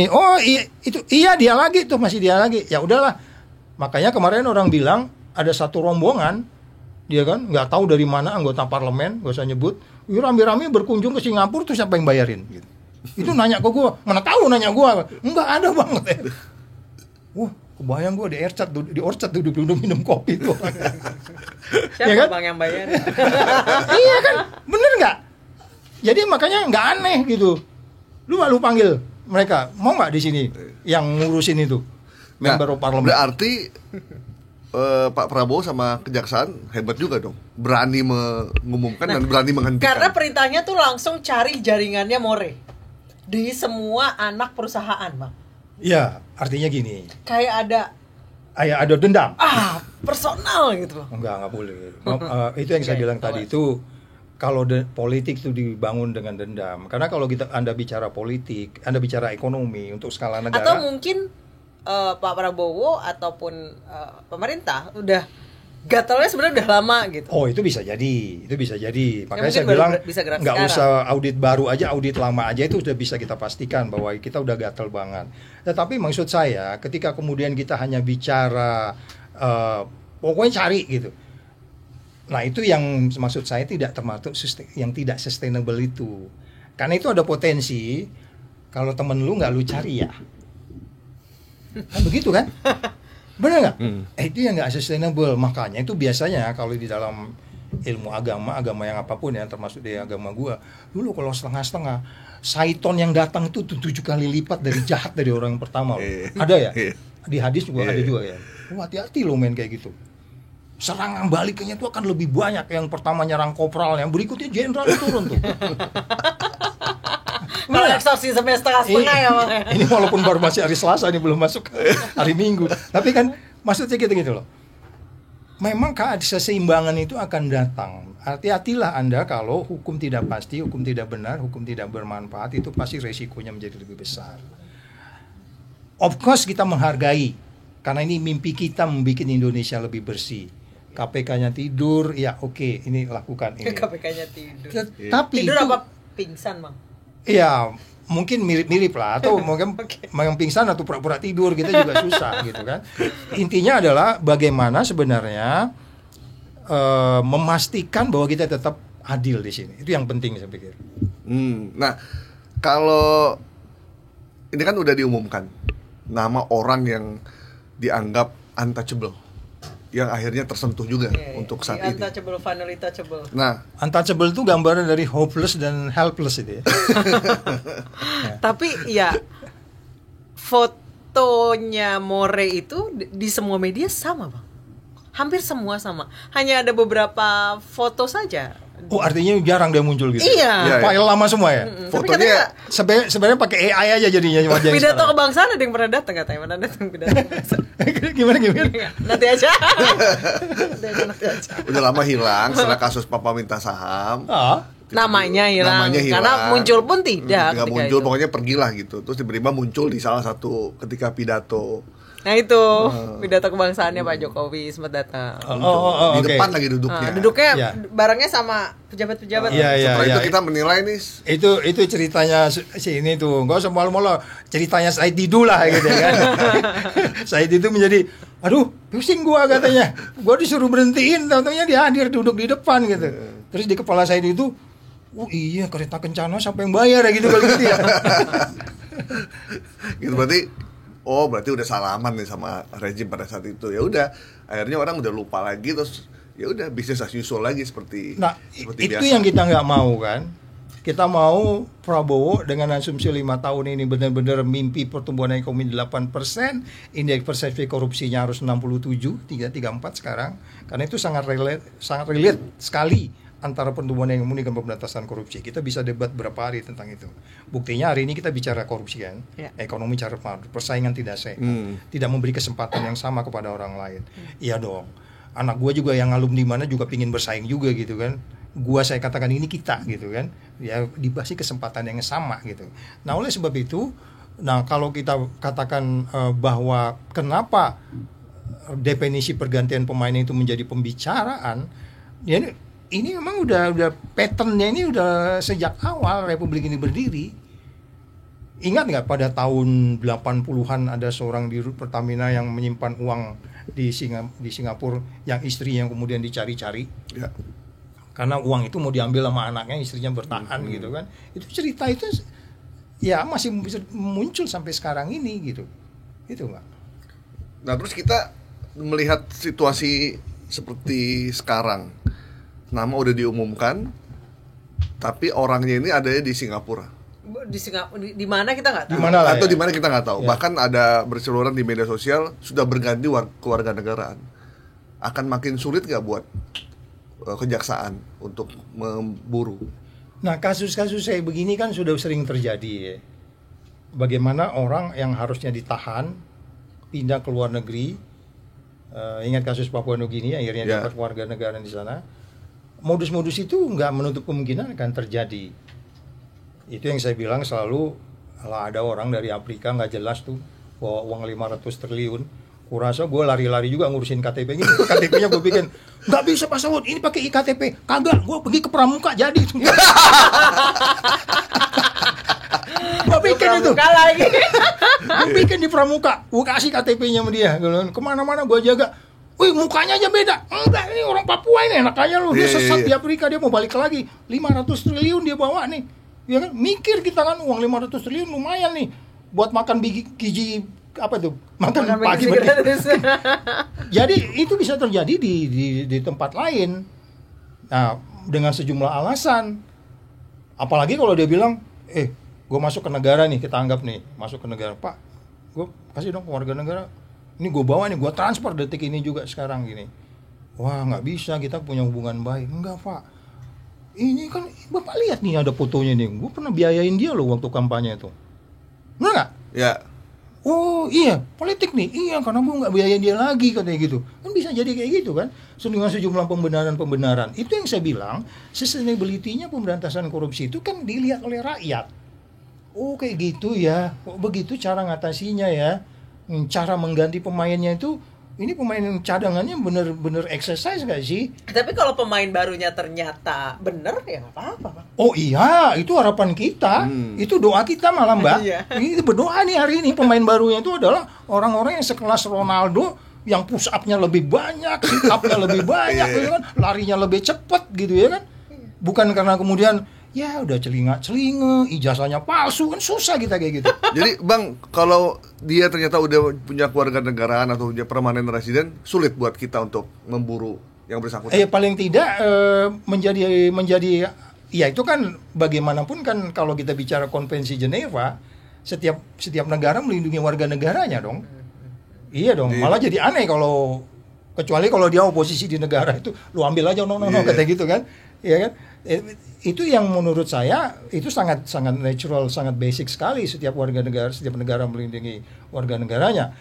oh iya itu iya dia lagi tuh, masih dia lagi. Ya udahlah. Makanya kemarin orang bilang ada satu rombongan, dia kan nggak tahu dari mana anggota parlemen, nggak usah nyebut, rame-rame berkunjung ke Singapura, tuh siapa yang bayarin gitu. Itu nanya ke gue, mana tahu nanya gue, enggak ada banget. Wah, kebayang gue di Orchard duduk minum kopi tuh. Siapa ya kan? bang yang bayar? Iya kan, bener nggak? Jadi makanya nggak aneh gitu. Lu panggil mereka, mau nggak di sini yang ngurusin itu member parlemen? Berarti Pak Prabowo sama kejaksaan hebat juga dong, berani mengumumkan dan berani menghentikan. Karena perintahnya tuh langsung cari jaringannya More di semua anak perusahaan, bang. Ya, artinya gini. Kayak ada dendam. Personal gitu. Enggak boleh. Itu yang saya bilang tadi itu, kalau politik itu dibangun dengan dendam. Karena kalau Anda bicara politik, Anda bicara ekonomi untuk skala negara. Atau mungkin Pak Prabowo ataupun pemerintah udah gatalnya sebenarnya udah lama gitu. Oh, itu bisa jadi. Makanya Ya, saya bilang nggak usah audit baru aja, audit lama aja itu sudah bisa kita pastikan bahwa kita udah gatal banget. Tetapi maksud saya, ketika kemudian kita hanya bicara pokoknya cari gitu. Nah, itu yang maksud saya tidak termasuk yang tidak sustainable itu. Karena itu ada potensi kalau temen lu nggak lu cari ya. Kan begitu kan? Benar nggak? Itu yang nggak sustainable. Makanya itu biasanya kalau di dalam ilmu agama yang apapun ya, termasuk di agama gua, dulu kalau setengah-setengah, syaiton yang datang itu 7 kali lipat dari jahat dari orang yang pertama loh. Ada ya? Di hadis juga ada juga ya. Hati-hati lo main kayak gitu. Serangan baliknya itu akan lebih banyak. Yang pertama nyerang kopral, yang berikutnya jenderal turun tuh. Kalau eksorsismnya setengah-setengah ya bang. Ini walaupun baru masih hari Selasa, ini belum masuk hari Minggu. Tapi kan maksudnya gitu loh. Memang keseimbangan itu akan datang. Hati-hatilah Anda kalau hukum tidak pasti, hukum tidak benar, hukum tidak bermanfaat, itu pasti resikonya menjadi lebih besar. Of course kita menghargai, karena ini mimpi kita membuat Indonesia lebih bersih. KPK-nya tidur, ya oke, ini lakukan ini. KPK-nya tidur. Tapi tidur itu, apa pingsan bang? Iya, mungkin mirip-mirip lah, atau mungkin yang pingsan atau pura-pura tidur, kita juga susah gitu kan. Intinya adalah bagaimana sebenarnya memastikan bahwa kita tetap adil di sini. Itu yang penting saya pikir. Nah, kalau ini kan udah diumumkan nama orang yang dianggap untouchable, yang akhirnya tersentuh juga untuk saat ini. Untouchable, finally touchable. Nah, untouchable itu gambaran dari hopeless dan helpless itu ya. Tapi ya fotonya More itu di semua media sama bang. Hampir semua sama. Hanya ada beberapa foto saja. Oh, artinya jarang dia muncul gitu. Iya. File lama semua ya. fotonya Sebenarnya pakai AI aja jadinya wajahnya. Pidato kebangsaan ada yang pernah datang katanya, mana datang pidato kebangsaan. Gimana? Nanti aja. udah lama hilang setelah kasus Papa minta saham. Namanya hilang. Karena muncul pun tidak. Nggak muncul, pokoknya pergilah gitu. Terus tiba-tiba muncul di salah satu ketika pidato. Nah itu pidato kebangsaannya Pak Jokowi sempat datang. Di depan lagi duduknya. Duduknya barengnya sama pejabat-pejabat. Setelah itu kita menilai nih. Itu ceritanya si ini tuh. Gak usah malu-malu. Ceritanya Said Didu lah gitu kan. Said Didu menjadi, aduh pusing gua katanya. Gua disuruh berhentiin, tentunya dia hadir duduk di depan gitu. Terus di kepala Said itu, oh iya kereta kencana siapa yang bayar ya gitu kali gitu ya. Gitu berarti oh berarti udah salaman nih sama rejim pada saat itu. Ya udah, akhirnya orang udah lupa lagi, terus ya udah bisnis as usual lagi seperti itu biasa. yang kita nggak mau kan. Kita mau Prabowo dengan asumsi 5 tahun ini benar-benar mimpi pertumbuhan ekonomi 8%, indeks persepsi korupsinya harus 67, 334 sekarang. Karena itu sangat relate sekali antara pertumbuhan ekonomi dengan pemberantasan korupsi. Kita bisa debat berapa hari tentang itu. Buktinya hari ini kita bicara korupsi kan. Ekonomi cara persaingan tidak sehat. Tidak memberi kesempatan yang sama kepada orang lain. Iya dong. Anak gua juga yang alumni mana juga pingin bersaing juga gitu kan. Gua saya katakan ini kita gitu kan, ya dikasih kesempatan yang sama gitu. Nah oleh sebab itu, nah kalau kita katakan bahwa kenapa definisi pergantian pemain itu menjadi pembicaraan, ya ini memang udah patternnya ini udah sejak awal Republik ini berdiri. Ingat nggak pada tahun 80-an ada seorang di Pertamina yang menyimpan uang di Singapura yang istrinya yang kemudian dicari-cari. Ya. Karena uang itu mau diambil sama anaknya, istrinya bertahan gitu kan. Itu cerita itu ya masih muncul sampai sekarang ini gitu. Itu Mbak. Nah, terus kita melihat situasi seperti sekarang. Nama udah diumumkan, tapi orangnya ini adanya di Singapura. Di mana kita nggak tahu. Atau di mana kita nggak tahu. Ya. Bahkan ada berseliweran di media sosial sudah berganti kewarganegaraan. Akan makin sulit nggak buat kejaksaan untuk memburu? Nah, kasus-kasus kayak begini kan sudah sering terjadi ya. Bagaimana orang yang harusnya ditahan pindah ke luar negeri, ingat kasus Papua Nugini akhirnya dapat warga negara di sana. Modus-modus itu nggak menutup kemungkinan akan terjadi. Itu yang saya bilang selalu, kalau ada orang dari Afrika nggak jelas tuh bawa uang 500 triliun. Kurasa gue lari-lari juga ngurusin KTP ini. KTP-nya gue bikin nggak bisa Pak Saud, ini pakai iktp. Kagak, gue pergi ke Pramuka jadi. Gue bikin itu. Gue bikin di Pramuka. Gue kasih KTP-nya sama dia. Kemana-mana gue jaga. Wih, mukanya aja beda. Enggak, ini orang Papua ini enak aja lu. Dia sesat di Afrika, dia mau balik lagi. 500 triliun dia bawa nih. Ya kan? Mikir kita kan uang 500 triliun lumayan nih buat makan biji apa tuh? Makan pagi. Jadi itu bisa terjadi di tempat lain. Nah, dengan sejumlah alasan. Apalagi kalau dia bilang, gue masuk ke negara nih, kita anggap nih, masuk ke negara, Pak, gue kasih dong warga negara. Ini gue bawa nih, gue transfer detik ini juga sekarang gini. Wah, nggak bisa, kita punya hubungan baik. Enggak, Pak. Ini kan Bapak lihat nih ada fotonya nih. Gue pernah biayain dia loh waktu kampanye itu. Benar nggak? Ya. Oh iya, politik nih. Iya, karena gue nggak biayain dia lagi katanya gitu. Kan bisa jadi kayak gitu kan. Dengan sejumlah pembenaran. Itu yang saya bilang, sustainability-nya pemberantasan korupsi itu kan dilihat oleh rakyat. Oh kayak gitu ya. Oh, begitu cara ngatasinya ya. Cara mengganti pemainnya itu, ini pemain yang cadangannya bener-bener exercise gak sih? Tapi kalau pemain barunya ternyata bener ya nggak apa-apa, Bang. Oh iya, itu harapan kita. Itu doa kita malah Mbak. Ini berdoa nih hari ini pemain barunya itu adalah orang-orang yang sekelas Ronaldo, yang push up-nya lebih banyak, sit up-nya lebih banyak, gitu kan? Larinya lebih cepat gitu ya kan. Bukan karena kemudian ya udah celinga, ijazahnya palsu, kan susah kita kayak gitu. Jadi Bang, kalau dia ternyata udah punya kewarganegaraan atau punya permanent resident, sulit buat kita untuk memburu yang bersangkutan. Paling tidak menjadi ya itu kan bagaimanapun kan kalau kita bicara konvensi Geneva, setiap negara melindungi warga negaranya dong. Iya dong, malah jadi aneh kalau kecuali kalau dia oposisi di negara itu lu ambil aja kata gitu kan. Iya kan? Itu yang menurut saya itu sangat natural, sangat basic sekali setiap negara melindungi warga negaranya.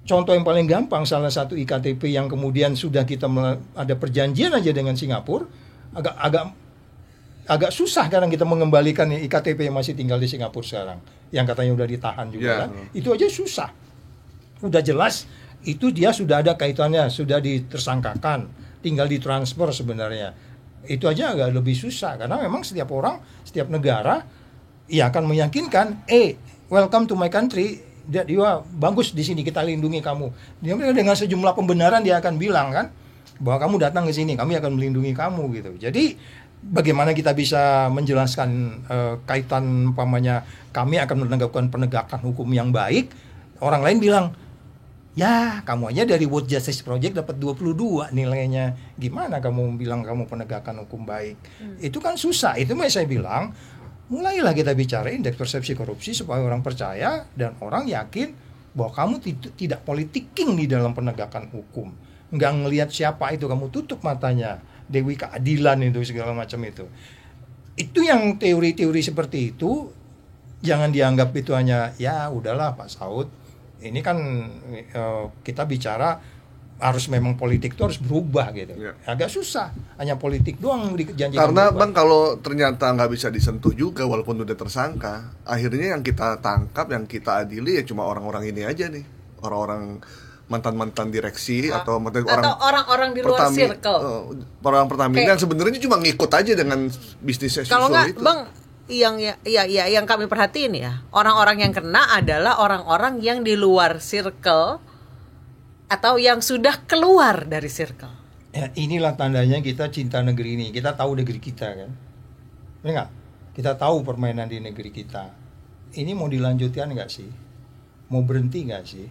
Contoh yang paling gampang, salah satu iktp yang kemudian sudah kita ada perjanjian aja dengan Singapura, agak susah kadang kita mengembalikan iktp yang masih tinggal di Singapura sekarang, yang katanya udah ditahan juga kan. Itu aja susah. Udah jelas itu dia sudah ada kaitannya, sudah ditersangkakan, tinggal ditransfer sebenarnya. Itu aja agak lebih susah karena memang setiap orang, setiap negara ya akan meyakinkan, welcome to my country, dia bagus di sini, kita lindungi kamu. Dia dengan sejumlah pembenaran dia akan bilang kan bahwa kamu datang ke sini, kami akan melindungi kamu gitu. Jadi bagaimana kita bisa menjelaskan kaitan umpamanya kami akan menegakkan penegakan hukum yang baik Orang lain bilang, ya kamu aja dari World Justice Project dapat 22 nilainya. Gimana kamu bilang kamu penegakan hukum baik? Itu kan susah. Itu makanya saya bilang, mulailah kita bicara indeks persepsi korupsi supaya orang percaya dan orang yakin bahwa kamu tidak politiking di dalam penegakan hukum. Nggak ngelihat siapa itu, kamu tutup matanya. Dewi keadilan itu segala macam itu. Itu yang teori-teori seperti itu jangan dianggap itu hanya ya udahlah Pak Saud. Ini kan kita bicara harus memang politik itu harus berubah gitu. Ya. Agak susah, hanya politik doang dijanjikan. Karena berubah. Bang kalau ternyata nggak bisa disentuh juga walaupun udah tersangka, akhirnya yang kita tangkap, yang kita adili ya cuma orang-orang ini aja nih, orang-orang mantan-mantan direksi atau orang-orang di luar circle. Orang Pertamina yang sebenarnya cuma ngikut aja dengan bisnis as Kalau usual nggak itu. Bang, yang kami perhatiin ya, orang-orang yang kena adalah orang-orang yang di luar circle atau yang sudah keluar dari circle. Ya, inilah tandanya kita cinta negeri ini. Kita tahu negeri kita kan. Benar nggak? Kita tahu permainan di negeri kita. Ini mau dilanjutkan nggak sih? Mau berhenti nggak sih?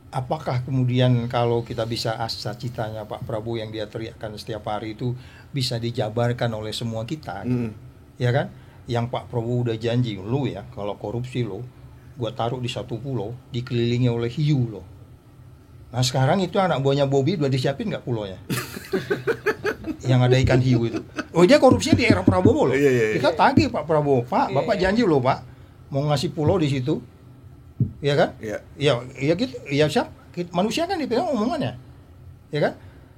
Apakah kemudian kalau kita bisa asa citanya Pak Prabowo yang dia teriakkan setiap hari itu bisa dijabarkan oleh semua kita? Ya kan? Yang Pak Prabowo udah janji, lu ya kalau korupsi lo, gua taruh di satu pulau dikelilingi oleh hiu lo. Nah sekarang itu anak buahnya Bobby udah disiapin nggak pulaunya? Yang ada ikan hiu itu. Oh dia korupsinya di era Prabowo loh. Iya. Kita tagih Pak Prabowo, Pak, Bapak janji loh Pak, mau ngasih pulau di situ, ya kan? Iya. Ya gitu, ya siap. Manusia kan dipegang omongannya, ya kan?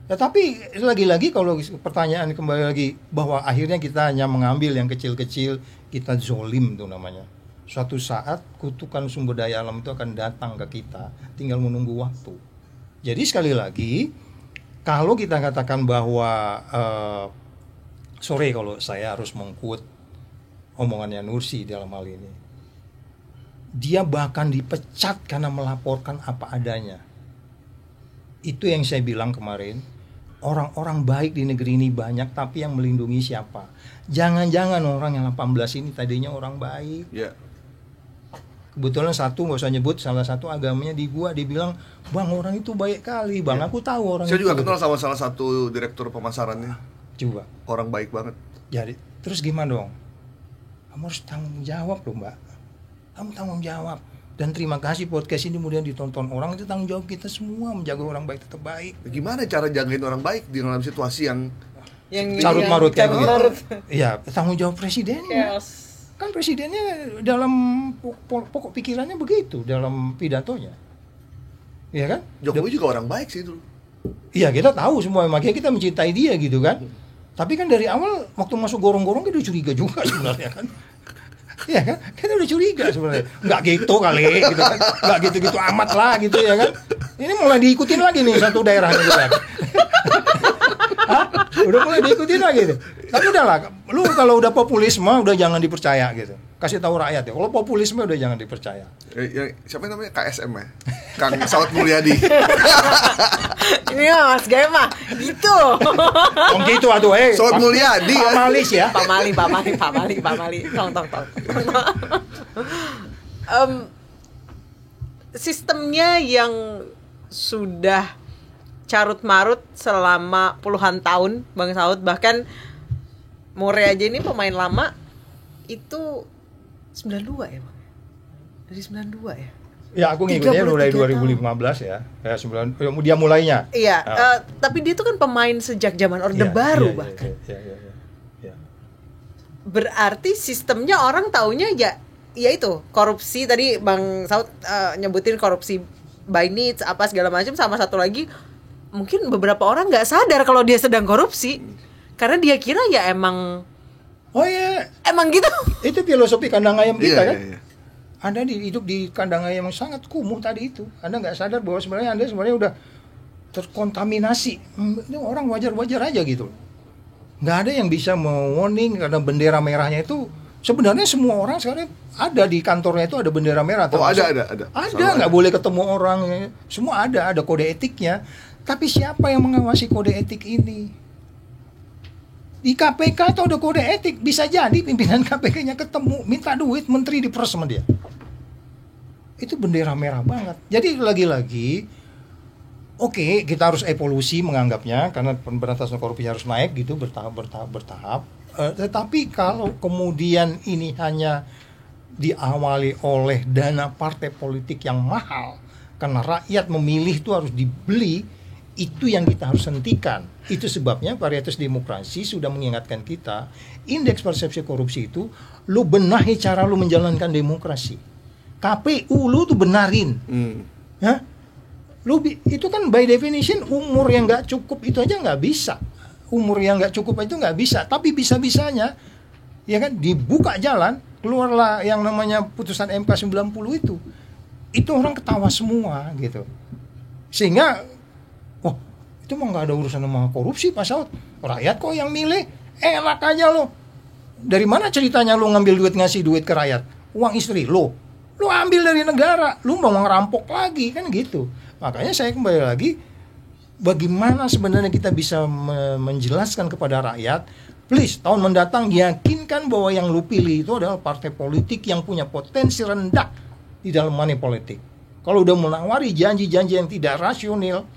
Ya tapi lagi-lagi kalau pertanyaan kembali lagi bahwa akhirnya kita hanya mengambil yang kecil-kecil, kita zolim itu namanya. Suatu saat kutukan sumber daya alam itu akan datang ke kita, tinggal menunggu waktu. Jadi sekali lagi, kalau kita katakan bahwa sorry kalau saya harus mengquote omongannya Nursi dalam hal ini, dia bahkan dipecat karena melaporkan apa adanya. Itu yang saya bilang kemarin, orang-orang baik di negeri ini banyak, tapi yang melindungi siapa? Jangan-jangan orang yang 18 ini tadinya orang baik. Ya. Kebetulan satu, nggak usah nyebut, salah satu agamanya di gua, dibilang, bang orang itu baik kali, bang aku tahu orang Saya itu. juga kenal sama salah satu direktur pemasarannya. Coba. Orang baik banget. Jadi, terus gimana dong? Kamu harus tanggung jawab loh mbak. Kamu tanggung jawab. Dan terima kasih podcast ini kemudian ditonton orang, itu tanggung jawab kita semua menjaga orang baik tetap baik. Gimana cara jagain orang baik di dalam situasi yang Carut marut kayak carut-marut. begitu. Iya, tanggung jawab presidennya. Kan presidennya dalam pokok pikirannya begitu dalam pidatonya. Iya kan? Jokowi juga orang baik sih dulu. Iya, kita tahu semua, makanya kita mencintai dia gitu kan. Tapi kan dari awal waktu masuk gorong-gorong kita udah curiga juga sebenarnya kan. Iya kan? Kita udah curiga sebenarnya. Nggak gitu kali gitu kan. Nggak gitu-gitu amat lah gitu ya kan. Ini mulai diikutin lagi nih satu daerah gitu kan. Hah? Udah mulai diikutin lagi tuh. Tapi udahlah, lu kalau udah populisme udah jangan dipercaya gitu. Kasih tahu rakyat ya. Kalau populisme udah jangan dipercaya. Siapa yang namanya KSM ya? Kang Saud Mulyadi. Ini Mas Gaim mah gitu. Oh gitu aduh Saud Mulyadi Pak kan? Malis ya. Pak Mali. Tong. Sistemnya yang sudah carut marut selama puluhan tahun, Bang Saud, bahkan More aja ini pemain lama itu 92 ya Bang? Dari 92 ya? Ya aku ngikutnya 33 mulai tahun. 2015 ya. Ya 9 dia mulainya. Iya, Ah. tapi dia tuh kan pemain sejak zaman Orde Iya, Baru iya, bahkan. Iya. Berarti sistemnya orang taunya ya itu korupsi, tadi Bang Saud nyebutin korupsi by needs apa segala macam, sama satu lagi mungkin beberapa orang nggak sadar kalau dia sedang korupsi karena dia kira ya emang gitu. Itu filosofi kandang ayam kita kan. Iya. Anda hidup di kandang ayam yang sangat kumuh tadi itu. Anda nggak sadar bahwa sebenarnya Anda udah terkontaminasi. Itu orang wajar-wajar aja gitu. Nggak ada yang bisa warning karena bendera merahnya itu. Sebenarnya semua orang sekarang ada di kantornya itu ada bendera merah. Oh, ada. Ada, nggak boleh ketemu orang. Semua ada kode etiknya. Tapi siapa yang mengawasi kode etik ini? Di KPK itu ada kode etik. Bisa jadi pimpinan KPK-nya ketemu, minta duit, menteri diperes sama dia. itu bendera merah banget. Jadi lagi-lagi, oke, kita harus evolusi menganggapnya karena pemberantasan korupsi harus naik gitu bertahap. Tetapi kalau kemudian ini hanya diawali oleh dana partai politik yang mahal karena rakyat memilih itu harus dibeli, itu yang kita harus hentikan. Itu sebabnya Varietas Demokrasi sudah mengingatkan kita, indeks persepsi korupsi itu lu benahi cara lu menjalankan demokrasi. KPU lu tuh benarin. Ya? Itu kan by definition umur yang nggak cukup itu aja nggak bisa. Umur yang nggak cukup itu nggak bisa. Tapi bisa-bisanya, ya kan, dibuka jalan, keluarlah yang namanya putusan MK 90 itu. Itu orang ketawa semua gitu. Sehingga, oh itu mah nggak ada urusan sama korupsi Pak Saud. Rakyat kok yang milih, enak aja lo. Dari mana ceritanya lo ngambil duit, ngasih duit ke rakyat? Uang istri lo. Lu ambil dari negara, lu mau ngerampok lagi, kan gitu. Makanya saya kembali lagi, bagaimana sebenarnya kita bisa menjelaskan kepada rakyat, please tahun mendatang yakinkan bahwa yang lu pilih itu adalah partai politik yang punya potensi rendah di dalam money politik. Kalau udah menawari janji-janji yang tidak rasional,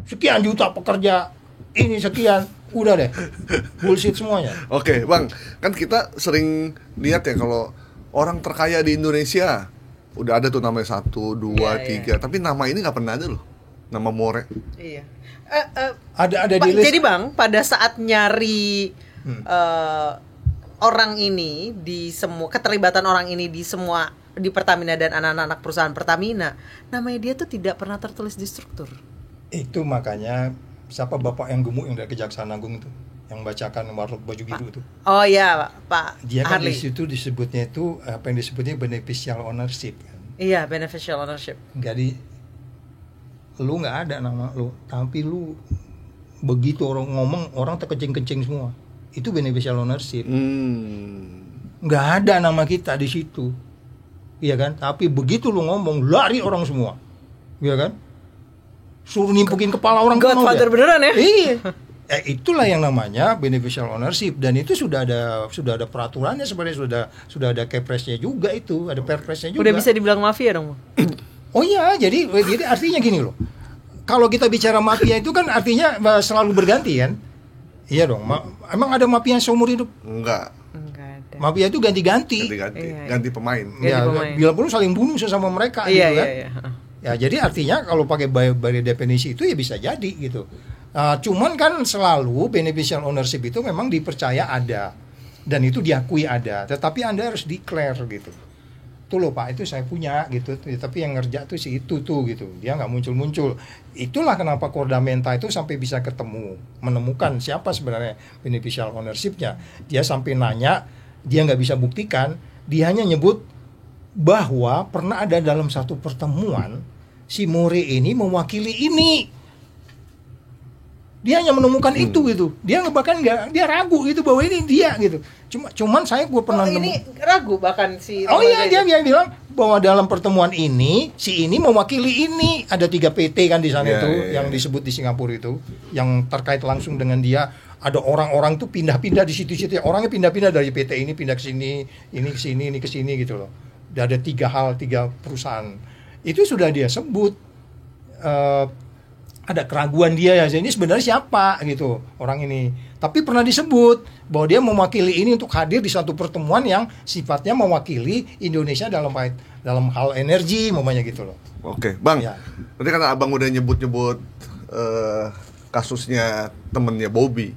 sekian juta pekerja, ini sekian, udah deh, bullshit semuanya. Oke, Bang, kan kita sering lihat ya kalau orang terkaya di Indonesia udah ada tuh namanya 1, 2, 3, tapi nama ini nggak pernah ada loh, nama More. Iya. Ada di list. Jadi Bang, pada saat nyari orang ini di semua keterlibatan orang ini di semua di Pertamina dan anak-anak perusahaan Pertamina, namanya dia tuh tidak pernah tertulis di struktur. Itu makanya siapa bapak yang gemuk yang dari Kejaksaan Agung itu, yang bacakan warung baju biru itu. Oh iya, Pak. Dia kan Harley. di situ disebutnya itu apa yang disebutnya beneficial ownership kan. Iya, beneficial ownership. Jadi lu nggak ada nama lu, tapi lu begitu orang ngomong orang terkencing-kencing semua. Itu beneficial ownership. Nggak ada nama kita di situ. Iya kan? Tapi begitu lu ngomong lari orang semua. Iya kan? Suruh nimpukin kepala orang. Godfather beneran ya? Iya. Itulah yang namanya beneficial ownership, dan itu sudah ada peraturannya sebenarnya, sudah ada kepresnya juga, itu ada perpresnya juga. Udah bisa dibilang mafia dong, Bang. Oh iya, jadi artinya gini loh. Kalau kita bicara mafia itu kan artinya selalu berganti kan? Iya dong. Emang ada mafia yang seumur hidup? Enggak ada. Mafia itu ganti-ganti. Iya. Ganti pemain. Ya, pemain. bila perlu saling bunuh sesama mereka Iya, gitu kan. iya. Ya, jadi artinya kalau pakai by definisi itu ya bisa jadi gitu. Cuman kan selalu beneficial ownership itu memang dipercaya ada dan itu diakui ada, tetapi Anda harus declare gitu. Tuh loh Pak, itu saya punya gitu, tapi yang ngerja tuh si itu tuh gitu, dia nggak muncul. Itulah kenapa Kordamenta itu sampai bisa menemukan siapa sebenarnya beneficial ownership-nya. Dia sampai nanya, dia nggak bisa buktikan, dia hanya nyebut bahwa pernah ada dalam satu pertemuan si More ini mewakili ini. Dia hanya menemukan itu gitu. Dia bahkan dia ragu gitu bahwa ini dia gitu. Cuman gue pernah ini ragu bahkan si. Oh iya, dia bilang bahwa dalam pertemuan ini si ini mewakili ini. Ada 3 PT kan di sana yang disebut di Singapura itu, yang terkait langsung dengan dia. Ada orang-orang tuh pindah-pindah di situ-situ. Orangnya pindah-pindah dari PT ini pindah ke sini, ini ke sini, ini ke sini gitu loh. Ada 3 perusahaan. Itu sudah dia sebut. Ada keraguan dia ya, ini sebenarnya siapa gitu orang ini, tapi pernah disebut bahwa dia mewakili ini untuk hadir di suatu pertemuan yang sifatnya mewakili Indonesia dalam hal energi mamanya gitu loh. Oke, Bang. Ya. Berarti karena Abang udah nyebut kasusnya temennya Bobby,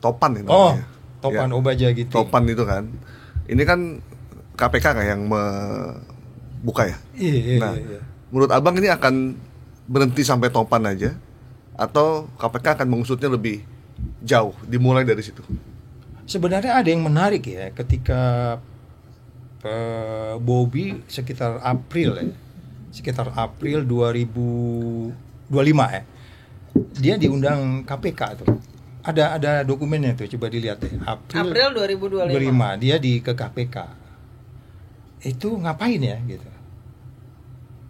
Topan itu namanya. Topan Obaja gitu. Topan itu kan, ini kan KPK kan yang membuka ya. Iya. Menurut Abang ini akan berhenti sampai Topan aja, atau KPK akan mengusutnya lebih jauh, dimulai dari situ? Sebenarnya ada yang menarik ya, ketika Bobby sekitar April 2025 ya, dia diundang KPK tuh. Ada dokumennya tuh, coba dilihat deh. April 2025. Dia ke KPK. Itu ngapain ya gitu?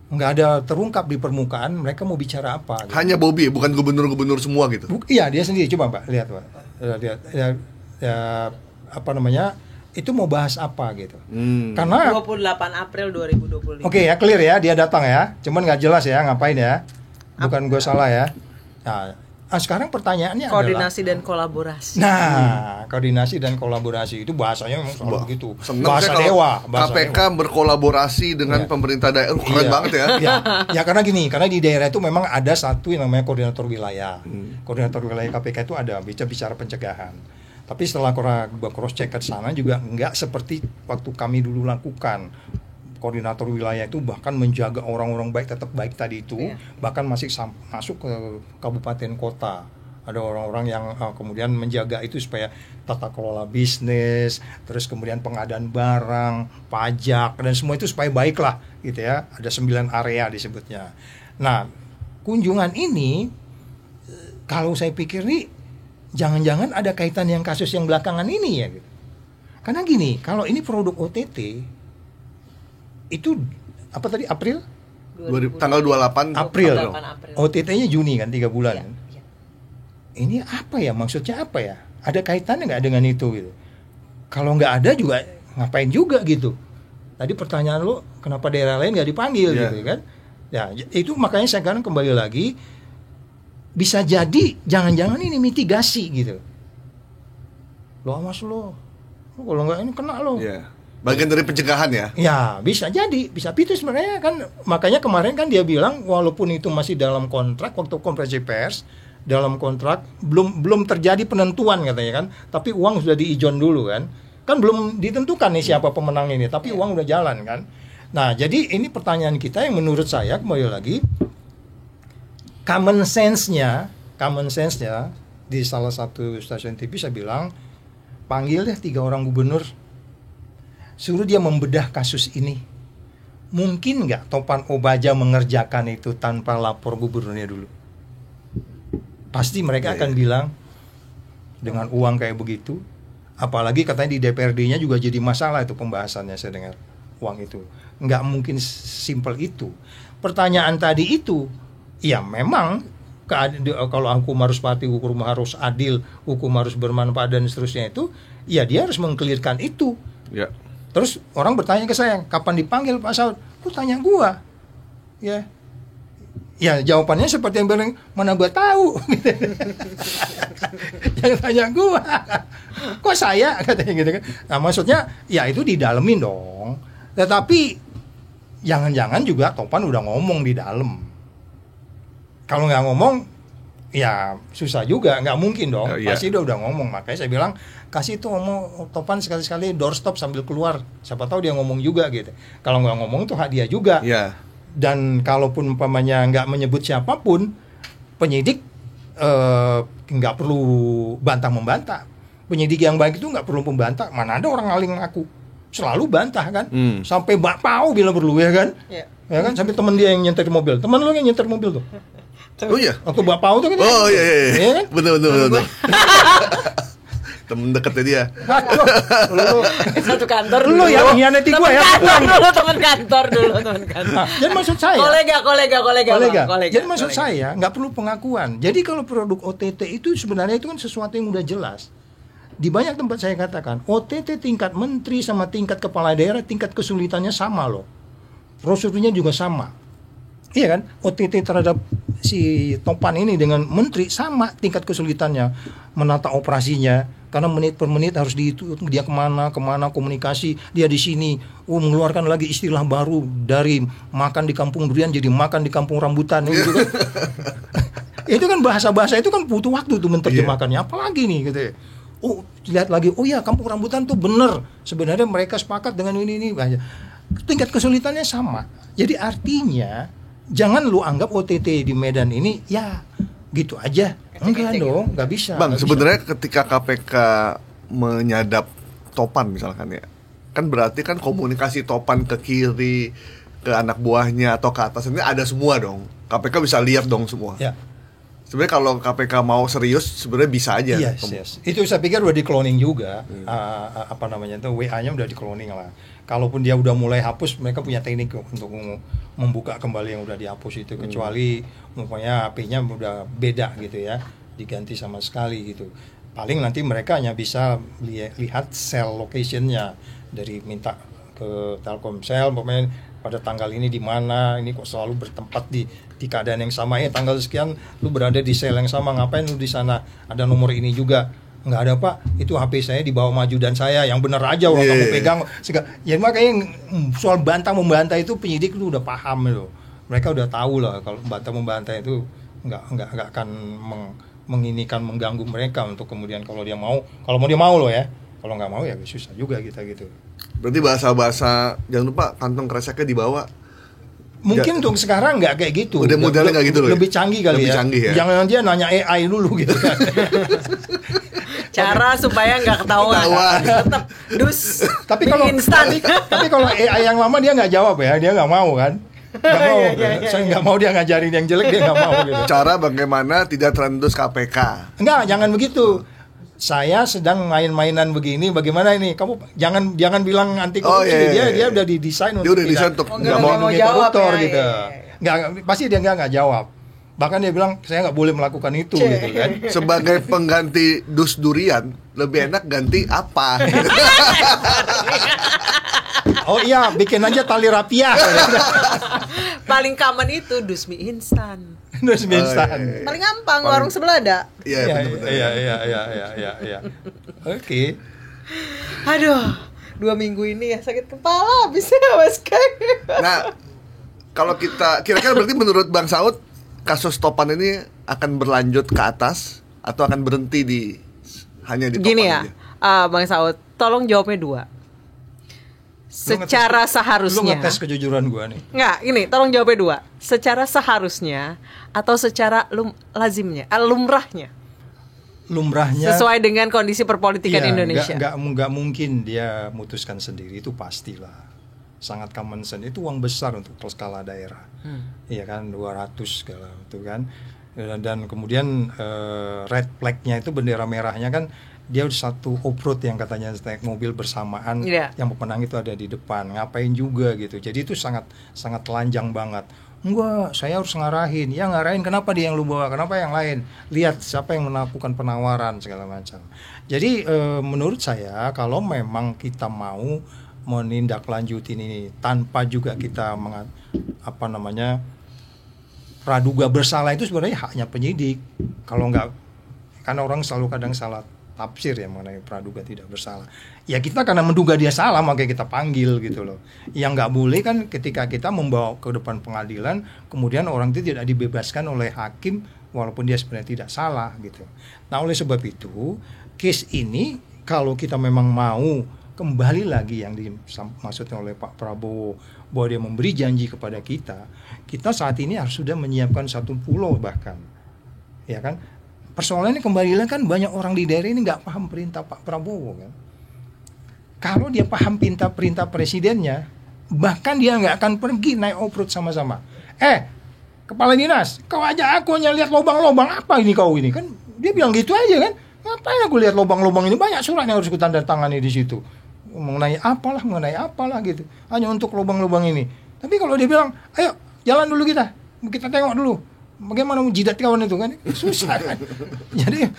Nggak ada terungkap di permukaan mereka mau bicara apa gitu. Hanya Bobby, bukan gubernur-gubernur semua gitu? Iya, dia sendiri. Coba Pak, lihat Pak. Lihat apa namanya, itu mau bahas apa gitu. Karena 28 April 2025. oke ya, clear ya, dia datang ya. Cuman nggak jelas ya ngapain ya. Bukan gue salah ya. Nah, sekarang pertanyaannya Koordinasi dan kolaborasi. Nah, koordinasi dan kolaborasi itu bahasanya memang selalu begitu. Seneng Bahasa saya dewa, kalau bahasa KPK dewa. berkolaborasi dengan Iya. pemerintah daerah. Keren Iya. banget ya. Ya karena gini, karena di daerah itu memang ada satu yang namanya koordinator wilayah. Koordinator wilayah KPK itu ada bicara pencegahan. Tapi setelah cross check ke sana juga enggak seperti waktu kami dulu lakukan. Koordinator wilayah itu bahkan menjaga orang-orang baik tetap baik tadi itu, Iya. bahkan masih masuk ke kabupaten kota. Ada orang-orang yang kemudian menjaga itu supaya tata kelola bisnis, terus kemudian pengadaan barang, pajak dan semua itu supaya baik lah gitu ya. Ada 9 area disebutnya. Nah, kunjungan ini kalau saya pikir nih jangan-jangan ada kaitan yang kasus yang belakangan ini ya gitu. Karena gini, kalau ini produk OTT itu apa tadi April? Tanggal 28 April. 28 April. OTT-nya Juni kan 3 bulan. Iya, Kan? iya. Ini apa ya, maksudnya apa ya? Ada kaitannya nggak dengan itu gitu? Kalau nggak ada juga ngapain juga gitu? Tadi pertanyaan lo, kenapa daerah lain nggak dipanggil Iya. gitu kan? Ya itu makanya sekarang kembali lagi bisa jadi jangan-jangan ini mitigasi gitu. Lo awas lo kalau nggak ini kena lo. Iya. Bagian dari pencegahan ya. Ya bisa jadi, bisa itu sebenarnya kan, makanya kemarin kan dia bilang walaupun itu masih dalam kontrak waktu konferensi pers, dalam kontrak belum terjadi penentuan katanya kan, tapi uang sudah diijon dulu kan belum ditentukan nih siapa pemenang ini, tapi uang udah jalan kan. Nah jadi ini pertanyaan kita yang menurut saya kembali lagi common sense-nya di salah satu stasiun TV saya bilang panggil deh 3 orang gubernur, suruh dia membedah kasus ini. Mungkin nggak Topan Obaja mengerjakan itu tanpa lapor gubernurnya dulu? Pasti mereka akan bilang dengan uang kayak begitu. Apalagi katanya di DPRD-nya juga jadi masalah itu pembahasannya, saya dengar uang itu. Nggak mungkin simpel itu. Pertanyaan tadi itu, ya memang kalau hukum harus patuh, hukum harus adil, hukum harus bermanfaat dan seterusnya itu, ya dia harus mengkelirkan itu. Ya. Terus orang bertanya ke saya, kapan dipanggil Pak Saud? Lu tanya gua. Ya. Ya jawabannya seperti yang bilang, mana gua tahu. Jangan tanya gua. Kok saya katanya gitu kan. Nah, maksudnya ya itu didalemin dong. Tetapi jangan-jangan juga Topan udah ngomong di dalam. Kalau nggak ngomong ya susah juga, nggak mungkin dong. Iya. Pasti udah ngomong. Makanya saya bilang kasih tuh ngomong Topan sekali-sekali doorstop sambil keluar, siapa tahu dia ngomong juga gitu. Kalau nggak ngomong tuh hak dia juga. Iya. Dan kalaupun umpamanya nggak menyebut siapapun, penyidik nggak perlu bantah membantah. Penyidik yang baik itu nggak perlu membantah. Mana ada orang ngaling ngaku, selalu bantah kan. Sampai bapau bila perlu ya kan. Iya. Ya kan, sampai teman dia yang nyetir mobil, teman lu yang nyetir mobil tuh. Oh iya. Waktu bapau tuh kan. Oh iya iya. Iya kan? Betul. Temen deketnya dia. Lu Satu kantor Lu dulu. yang ngianati gua ya. Teman kantor dulu. Nah, jadi maksud saya Kolega. Bang. Jadi maksud saya nggak perlu pengakuan. Jadi kalau produk OTT itu sebenarnya itu kan sesuatu yang udah jelas. Di banyak tempat saya katakan OTT tingkat menteri sama tingkat kepala daerah tingkat kesulitannya sama loh. Prosedurnya juga sama. Iya kan? OTT terhadap si Topan ini dengan menteri sama tingkat kesulitannya, menata operasinya, karena menit per menit harus dihitung dia kemana komunikasi, dia di sini mengeluarkan lagi istilah baru dari makan di kampung durian jadi makan di kampung rambutan gitu kan. Itu kan bahasa-bahasa itu kan butuh waktu tuh menerjemahkannya, apalagi nih gitu ya. Oh lihat lagi, oh ya kampung rambutan tuh bener, sebenarnya mereka sepakat dengan ini tingkat kesulitannya sama. Jadi artinya jangan lu anggap OTT di Medan ini ya gitu aja. Enggak dong, nggak bisa. Bang, nggak sebenarnya ketika KPK menyadap Topan misalkan ya, kan berarti kan komunikasi Topan ke kiri, ke anak buahnya atau ke atas ini ada semua dong. KPK bisa lihat dong semua. bisa. Ya. Sebenarnya kalau KPK mau serius sebenarnya bisa aja. Yes. Itu saya pikir udah di cloning juga. Apa namanya itu WA-nya udah di cloning lah. Kalaupun dia udah mulai hapus, mereka punya teknik untuk membuka kembali yang udah dihapus itu, kecuali umpamanya HP-nya udah beda gitu ya, diganti sama sekali gitu. paling nanti mereka hanya bisa lihat sell locationnya, dari minta ke Telkomsel pokoknya pada tanggal ini di mana, ini kok selalu bertempat di keadaan yang sama, tanggal sekian lu berada di sel yang sama, ngapain lu di sana, ada nomor ini juga. Nggak ada Pak, itu HP saya dibawa maju dan saya yang bener aja orang kamu pegang. Ya makanya soal bantah membantah itu penyidik lu udah paham loh, mereka udah tahu lah kalau bantah membantah itu nggak akan menginikan, mengganggu mereka untuk kemudian kalau dia mau loh ya, kalau nggak mau ya susah juga kita gitu. Berarti bahasa jangan lupa kantong kreseknya dibawa. Mungkin untuk sekarang nggak kayak gitu. Udah modelnya nggak gitu loh. Lebih canggih kali lebih ya. Canggih ya. Jangan dia nanya AI dulu gitu kan. Cara supaya nggak ketahuan. Tetap dus. Tapi kalau AI yang lama dia nggak jawab ya, dia nggak mau kan. Nggak mau. Saya nggak mau dia ngajarin yang jelek, dia nggak mau gitu. Cara bagaimana tidak terendus KPK. Enggak, jangan begitu. Saya sedang main-mainan begini, bagaimana ini? Kamu jangan bilang anti korupsi. Dia udah didesain untuk nggak mau jawab koruptor ya, gitu. Nggak, pasti dia nggak jawab. Bahkan dia bilang saya nggak boleh melakukan itu gitu kan. Sebagai pengganti dus durian, lebih enak ganti apa? Oh iya, bikin aja tali rapiah. Paling common itu dus mie instan. Dus mie instan. Paling gampang, warung sebelah ada. Iya, betul. Iya. Oke. Aduh, 2 minggu ini ya sakit kepala habisnya Mas Kang. Nah, kalau kita kira-kira berarti menurut Bang Saud kasus Topan ini akan berlanjut ke atas atau akan berhenti hanya di Topan Gini ya, aja? Bang Saud, tolong jawabnya 2. Secara seharusnya. Lu ngetes kejujuran gua nih. Nggak, ini tolong jawabnya 2. Secara seharusnya atau secara lazimnya, lumrahnya. Lumrahnya Sesuai dengan kondisi perpolitikan Indonesia. Nggak mungkin dia mutuskan sendiri, itu pastilah. Sangat common sense, itu uang besar untuk skala daerah. Iya kan, 200 segala itu kan. Dan kemudian red flag-nya itu, bendera merahnya kan, dia satu off-road yang katanya naik mobil bersamaan, yang pemenang itu ada di depan, ngapain juga gitu. Jadi itu sangat telanjang banget. Enggak, saya harus ngarahin. Ya ngarahin, kenapa dia yang lu bawa, kenapa yang lain? Lihat siapa yang melakukan penawaran segala macam. Jadi menurut saya kalau memang kita mau menindaklanjutin ini tanpa juga kita praduga bersalah, itu sebenarnya haknya penyidik. Kalau enggak, karena orang selalu kadang salah tafsir ya mengenai praduga tidak bersalah. Ya kita karena menduga dia salah makanya kita panggil gitu loh. Yang nggak boleh kan ketika kita membawa ke depan pengadilan, kemudian orang itu tidak dibebaskan oleh hakim walaupun dia sebenarnya tidak salah gitu. Nah oleh sebab itu case ini kalau kita memang mau kembali lagi yang dimaksudkan oleh Pak Prabowo bahwa dia memberi janji kepada kita saat ini harus sudah menyiapkan satu pulau bahkan, ya kan? Persoalannya kembali lagi kan banyak orang di daerah ini nggak paham perintah Pak Prabowo kan. Kalau dia paham perintah presidennya, bahkan dia nggak akan pergi naik off-road sama-sama. Kepala dinas, kau aja aku hanya lihat lubang-lubang apa ini kau ini kan? Dia bilang gitu aja kan. Ngapain aku lihat lubang-lubang ini, banyak surat yang harus kutandatangani di situ. Mengenai apalah gitu. Hanya untuk lubang-lubang ini. Tapi kalau dia bilang, ayo jalan dulu kita tengok dulu. Bagaimana mau jidat kawan itu kan, susah kan. Jadi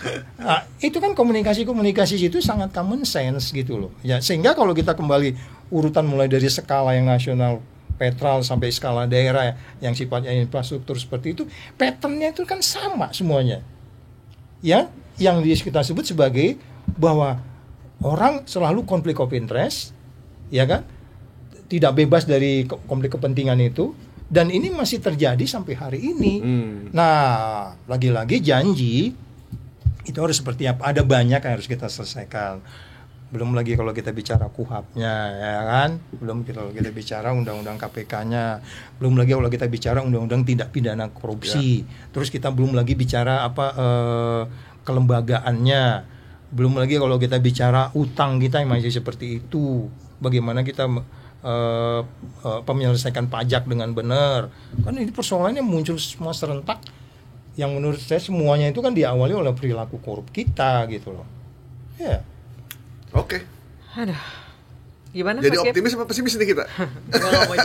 itu kan komunikasi itu sangat common sense gitu loh ya. Sehingga kalau kita kembali urutan mulai dari skala yang nasional petral sampai skala daerah yang sifatnya infrastruktur seperti itu, patternnya itu kan sama semuanya ya. Yang kita sebut sebagai bahwa orang selalu konflik of interest ya kan, tidak bebas dari konflik kepentingan itu. Dan ini masih terjadi sampai hari ini. Nah, lagi-lagi janji itu harus seperti apa? Ada banyak yang harus kita selesaikan. Belum lagi kalau kita bicara KUHAP-nya, ya kan? Belum kalau kita bicara undang-undang KPK-nya. Belum lagi kalau kita bicara undang-undang tindak pidana korupsi. Terus kita belum lagi bicara kelembagaannya. Belum lagi kalau kita bicara utang kita yang masih seperti itu. Bagaimana kita menyelesaikan pajak dengan benar. Kan ini persoalannya muncul semua serentak yang menurut saya semuanya itu kan diawali oleh perilaku korup kita gitu loh. Ya. Oke. Aduh. Gimana? Jadi Mas Gap? optimis apa pesimis nih kita?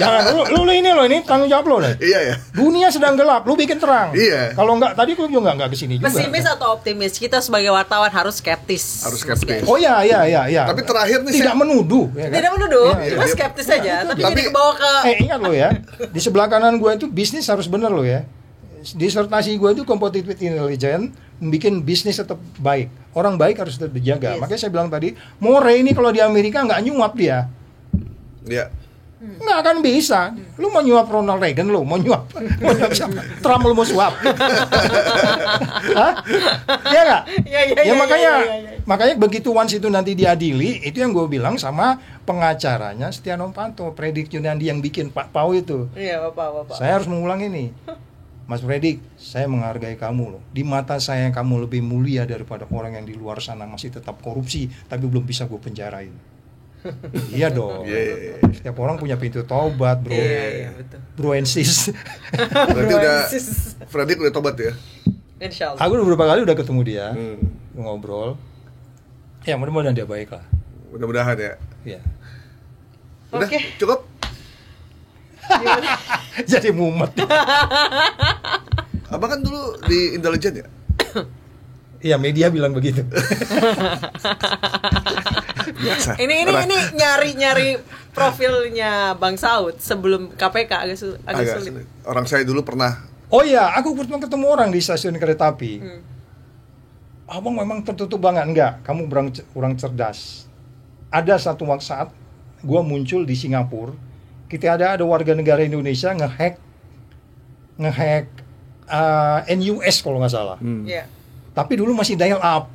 Jangan lu ini tanggung jawab lo deh. Iya ya. Dunia sedang gelap, lu bikin terang. Iya. Kalau enggak tadi lu juga enggak kesini juga. Pesimis atau optimis? Kita sebagai wartawan harus skeptis. Harus skeptis. Oh iya. Tapi terakhir nih tidak menuduh, ya kan? Tidak menuduh, Iya, cuma iya. skeptis aja. Tapi Tapi- jadi kebawa ke Ingat lo ya, di sebelah kanan gue itu bisnis harus bener lo ya. Disertasi gue itu competitive intelligence, bikin bisnis tetap baik. Orang baik harus tetap dijaga. Yes. Makanya saya bilang tadi, More ini kalau di Amerika nggak nyuap dia. Iya. Nggak akan bisa. Lu mau nyuap Ronald Reagan, lu mau nyuap siapa? Trump lu mau suap. Hah? Iya nggak? Iya, makanya iya. makanya begitu once itu nanti diadili, itu yang gue bilang sama pengacaranya Setia Novanto, Predik Yunandi yang bikin Pak Pau itu. Iya, Bapak. Saya harus mengulang ini. Mas Predik, saya menghargai kamu loh. Di mata saya kamu lebih mulia daripada orang yang di luar sana masih tetap korupsi tapi belum bisa gue penjarain. Iya dong. Iya. Setiap orang punya pintu taubat, bro. Iya, betul. Bro and sis. Berarti udah Fredik udah tobat ya? Insyaallah. Aku beberapa kali udah ketemu dia, Hmm. ngobrol. Ya mudah-mudahan dia baik lah. Mudah-mudahan ya. Iya. Udah, Oke. cukup. Jadi mumet. Abang kan dulu di intelijen ya? Iya, media bilang begitu. Biasa. Ini nyari profilnya Bang Saud sebelum KPK agak sulit. Orang saya dulu pernah. Oh iya, aku pernah ketemu orang di stasiun kereta api. Abang memang tertutup banget. Enggak, kamu kurang cerdas. Ada satu saat gua muncul di Singapura. Kita ada warga negara Indonesia ngehack NUS kalau nggak salah. Iya. Tapi dulu masih dial up.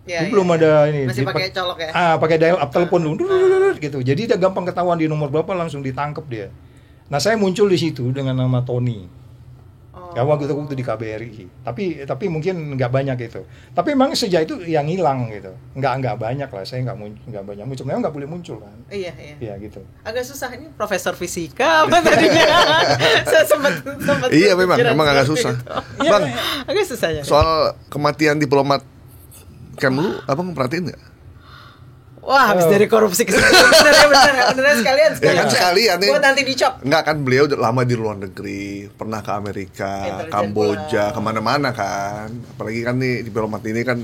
Iya, Belum ada ini. Masih Jadi pakai colok ya. pakai dial up telepon dulu gitu. Jadi dia gampang ketahuan di nomor berapa langsung ditangkap dia. Nah, saya muncul di situ dengan nama Tony. Ya waktu itu di KBRI. Tapi mungkin nggak banyak gitu. Tapi memang sejak itu yang hilang gitu. Nggak banyak lah. Saya nggak banyak muncul. Memang nggak boleh muncul kan. Iya. Iya gitu. Agak susah ini profesor fisika apa tadinya. Saya sempat Iya memang pikiran agak seperti susah. itu. Bang, Agak susah ya. soal kematian diplomat Kemlu, abang perhatiin nggak? Wah, habis dari korupsi ke bener sekalian. Ya kan sekalian nih. Buat nanti dicop. Enggak kan, beliau udah lama di luar negeri, pernah ke Amerika, Intelijen Kamboja, pula. kemana-mana kan. Apalagi kan nih diplomat ini kan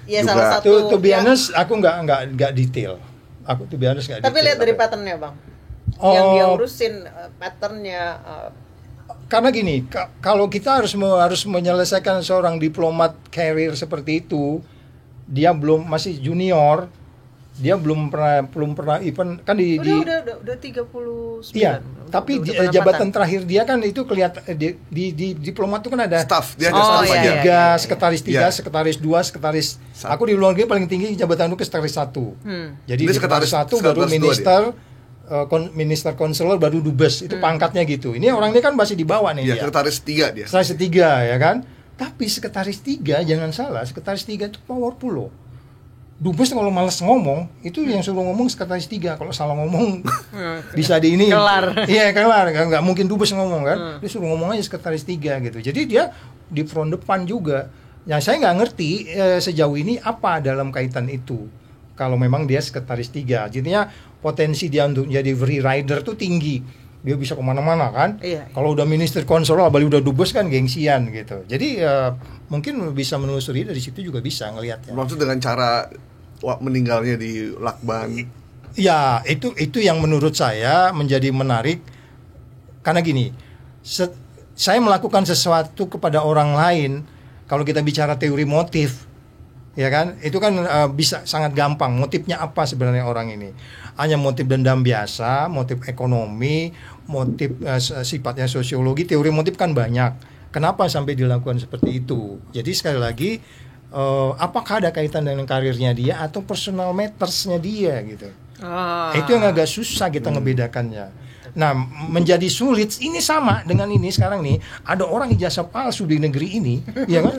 Iya, juga. salah satu. To be yang- honest, aku nggak detail. Aku to be honest nggak Tapi detail. lihat dari patternnya, Bang. Oh. Yang dia urusin patternnya. Karena gini, kalau kita harus menyelesaikan seorang diplomat career seperti itu, dia masih junior, dia belum pernah event kan Udah 39. iya, tapi Udah jabatan penempatan. terakhir dia kan itu kelihatan di diplomat itu kan ada Staff, dia ada Oh, staff iya, aja. iya. tiga, sekretaris tiga, Iya. sekretaris dua, sekretaris. Satu. Aku di luar negeri paling tinggi jabatan itu sekretaris satu. Jadi Ini di sekretaris satu baru sekretaris dua minister, minister konselor baru dubes itu pangkatnya gitu. Ini orang ini kan masih di bawah nih Iya, dia. sekretaris 3 dia. Sekretaris tiga ya kan. Tapi sekretaris tiga jangan salah, sekretaris tiga itu powerful loh. Dubes kalau malas ngomong itu yang suruh ngomong sekretaris tiga, kalau salah ngomong bisa di ini Kelar. iya kelar, nggak mungkin dubes ngomong kan, dia suruh ngomong aja sekretaris tiga gitu. Jadi dia di front depan juga. Yang saya nggak ngerti sejauh ini apa dalam kaitan itu. Kalau memang dia sekretaris tiga, jadinya potensi dia untuk jadi free rider tuh tinggi. Dia bisa kemana-mana kan. Iya. Kalau udah minister konselor, apalagi udah dubes kan gengsian gitu. Jadi mungkin bisa menelusuri dari situ juga bisa ngelihatnya. Maksud dengan cara meninggalnya di lakban. Ya, itu yang menurut saya menjadi menarik. Karena gini, saya melakukan sesuatu kepada orang lain, kalau kita bicara teori motif, ya kan, itu kan bisa sangat gampang. Motifnya apa sebenarnya orang ini? Hanya motif dendam biasa, motif ekonomi, motif sifatnya sosiologi. Teori motif kan banyak. Kenapa sampai dilakukan seperti itu? Jadi sekali lagi, apakah ada kaitan dengan karirnya dia atau personal mattersnya dia gitu? Itu yang agak susah kita ngebedakannya. Nah, menjadi sulit ini sama dengan ini sekarang nih, ada orang ijazah palsu di negeri ini, ya kan?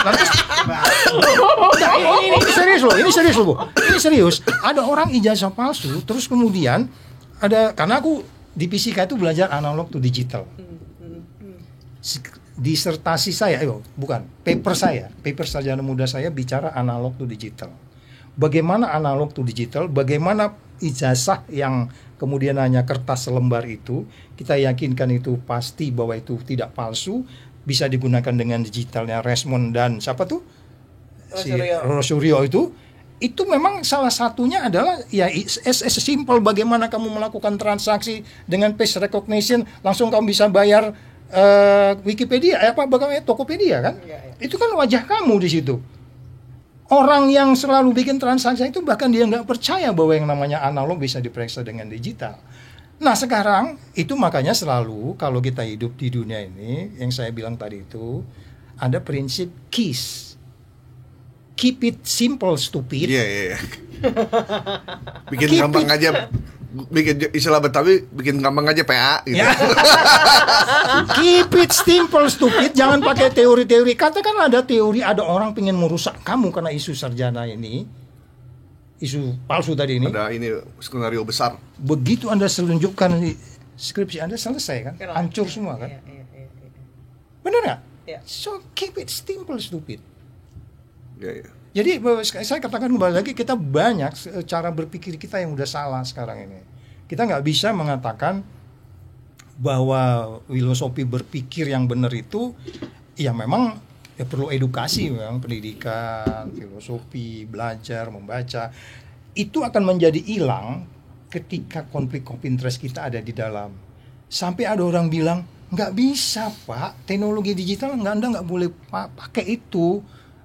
Lantas, ini serius loh, ini serius. Ada orang ijazah palsu, terus kemudian karena aku di PCK itu belajar analog to digital. Disertasi saya, paper sarjana muda saya bicara analog to digital. Bagaimana analog to digital, bagaimana ijazah yang kemudian hanya kertas selembar itu, kita yakinkan itu pasti bahwa itu tidak palsu, bisa digunakan dengan digitalnya Resmond dan siapa tuh? Rosurio itu memang salah satunya adalah ya as simple bagaimana kamu melakukan transaksi dengan face recognition langsung kamu bisa bayar Wikipedia bagaimana Tokopedia kan? Itu kan wajah kamu di situ. Orang yang selalu bikin transaksi itu bahkan dia nggak percaya bahwa yang namanya analog bisa diperiksa dengan digital. Nah sekarang itu makanya selalu kalau kita hidup di dunia ini yang saya bilang tadi itu ada prinsip KISS. Keep it simple, stupid. Iya. Bikin gampang aja, bikin istilah Betawi, bikin gampang aja PA gitu. Ya. Keep it simple, stupid. Jangan pakai teori-teori. Katakan ada teori, ada orang pengen merusak kamu karena isu sarjana ini, isu palsu tadi ini. Ada ini skenario besar. Begitu Anda selunjukkan skripsi Anda selesai kan, hancur semua kan. Iya. Benar nggak? Iya. So keep it simple, stupid. Iya. Jadi saya katakan kembali lagi kita banyak cara berpikir kita yang udah salah sekarang ini. Kita nggak bisa mengatakan bahwa filosofi berpikir yang benar itu ya memang ya perlu edukasi, memang pendidikan, filosofi, belajar, membaca. Itu akan menjadi hilang ketika konflik of interest kita ada di dalam. Sampai ada orang bilang nggak bisa Pak, teknologi digital Anda nggak boleh pakai itu.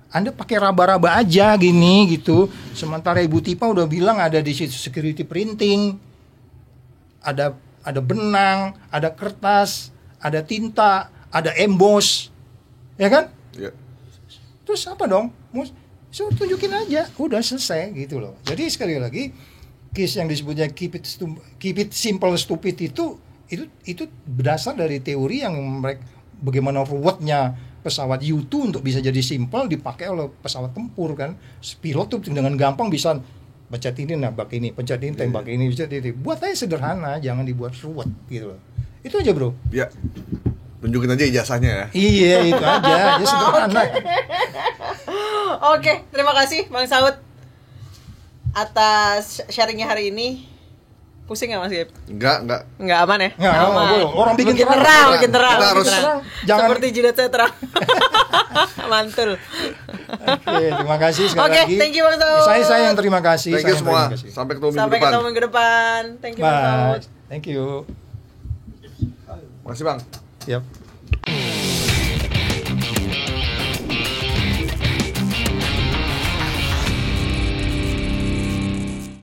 Anda pakai raba-raba aja gini gitu. Sementara Ibu Tipa udah bilang ada di situ security printing, ada benang, ada kertas, ada tinta, ada emboss, ya kan? Ya. Terus apa dong? So tunjukin aja, udah selesai gitu loh. Jadi sekali lagi, case yang disebutnya keep it simple stupid itu berdasar dari teori yang mereka bagaimana ruwetnya pesawat U-2 untuk bisa jadi simple dipakai oleh pesawat tempur kan. Pilot tuh dengan gampang bisa pencet ini nembak ini, pencet ini tembak ini, pencet ini. Buat aja sederhana, jangan dibuat ruwet gitu loh. Itu aja, Bro. Ya. Tunjukin aja ijazahnya ya. Iya, itu aja sederhana. Oke, terima kasih Bang Saud atas sharingnya hari ini. Pusing gak Mas Gip? Enggak. Enggak aman ya? Enggak, aman. Orang bikin terang. Kita harus jangan. Seperti jidat saya terang. Mantul. Oke, terima kasih sekali lagi. Oke, thank you Bang Saud. Saya yang terima kasih. Thank you Saya yang semua. terima kasih. Sampai ketemu Sampai minggu depan. ketemu minggu depan. Thank you Bang Saud. Bye. Thank you. Makasih Bang. Yep.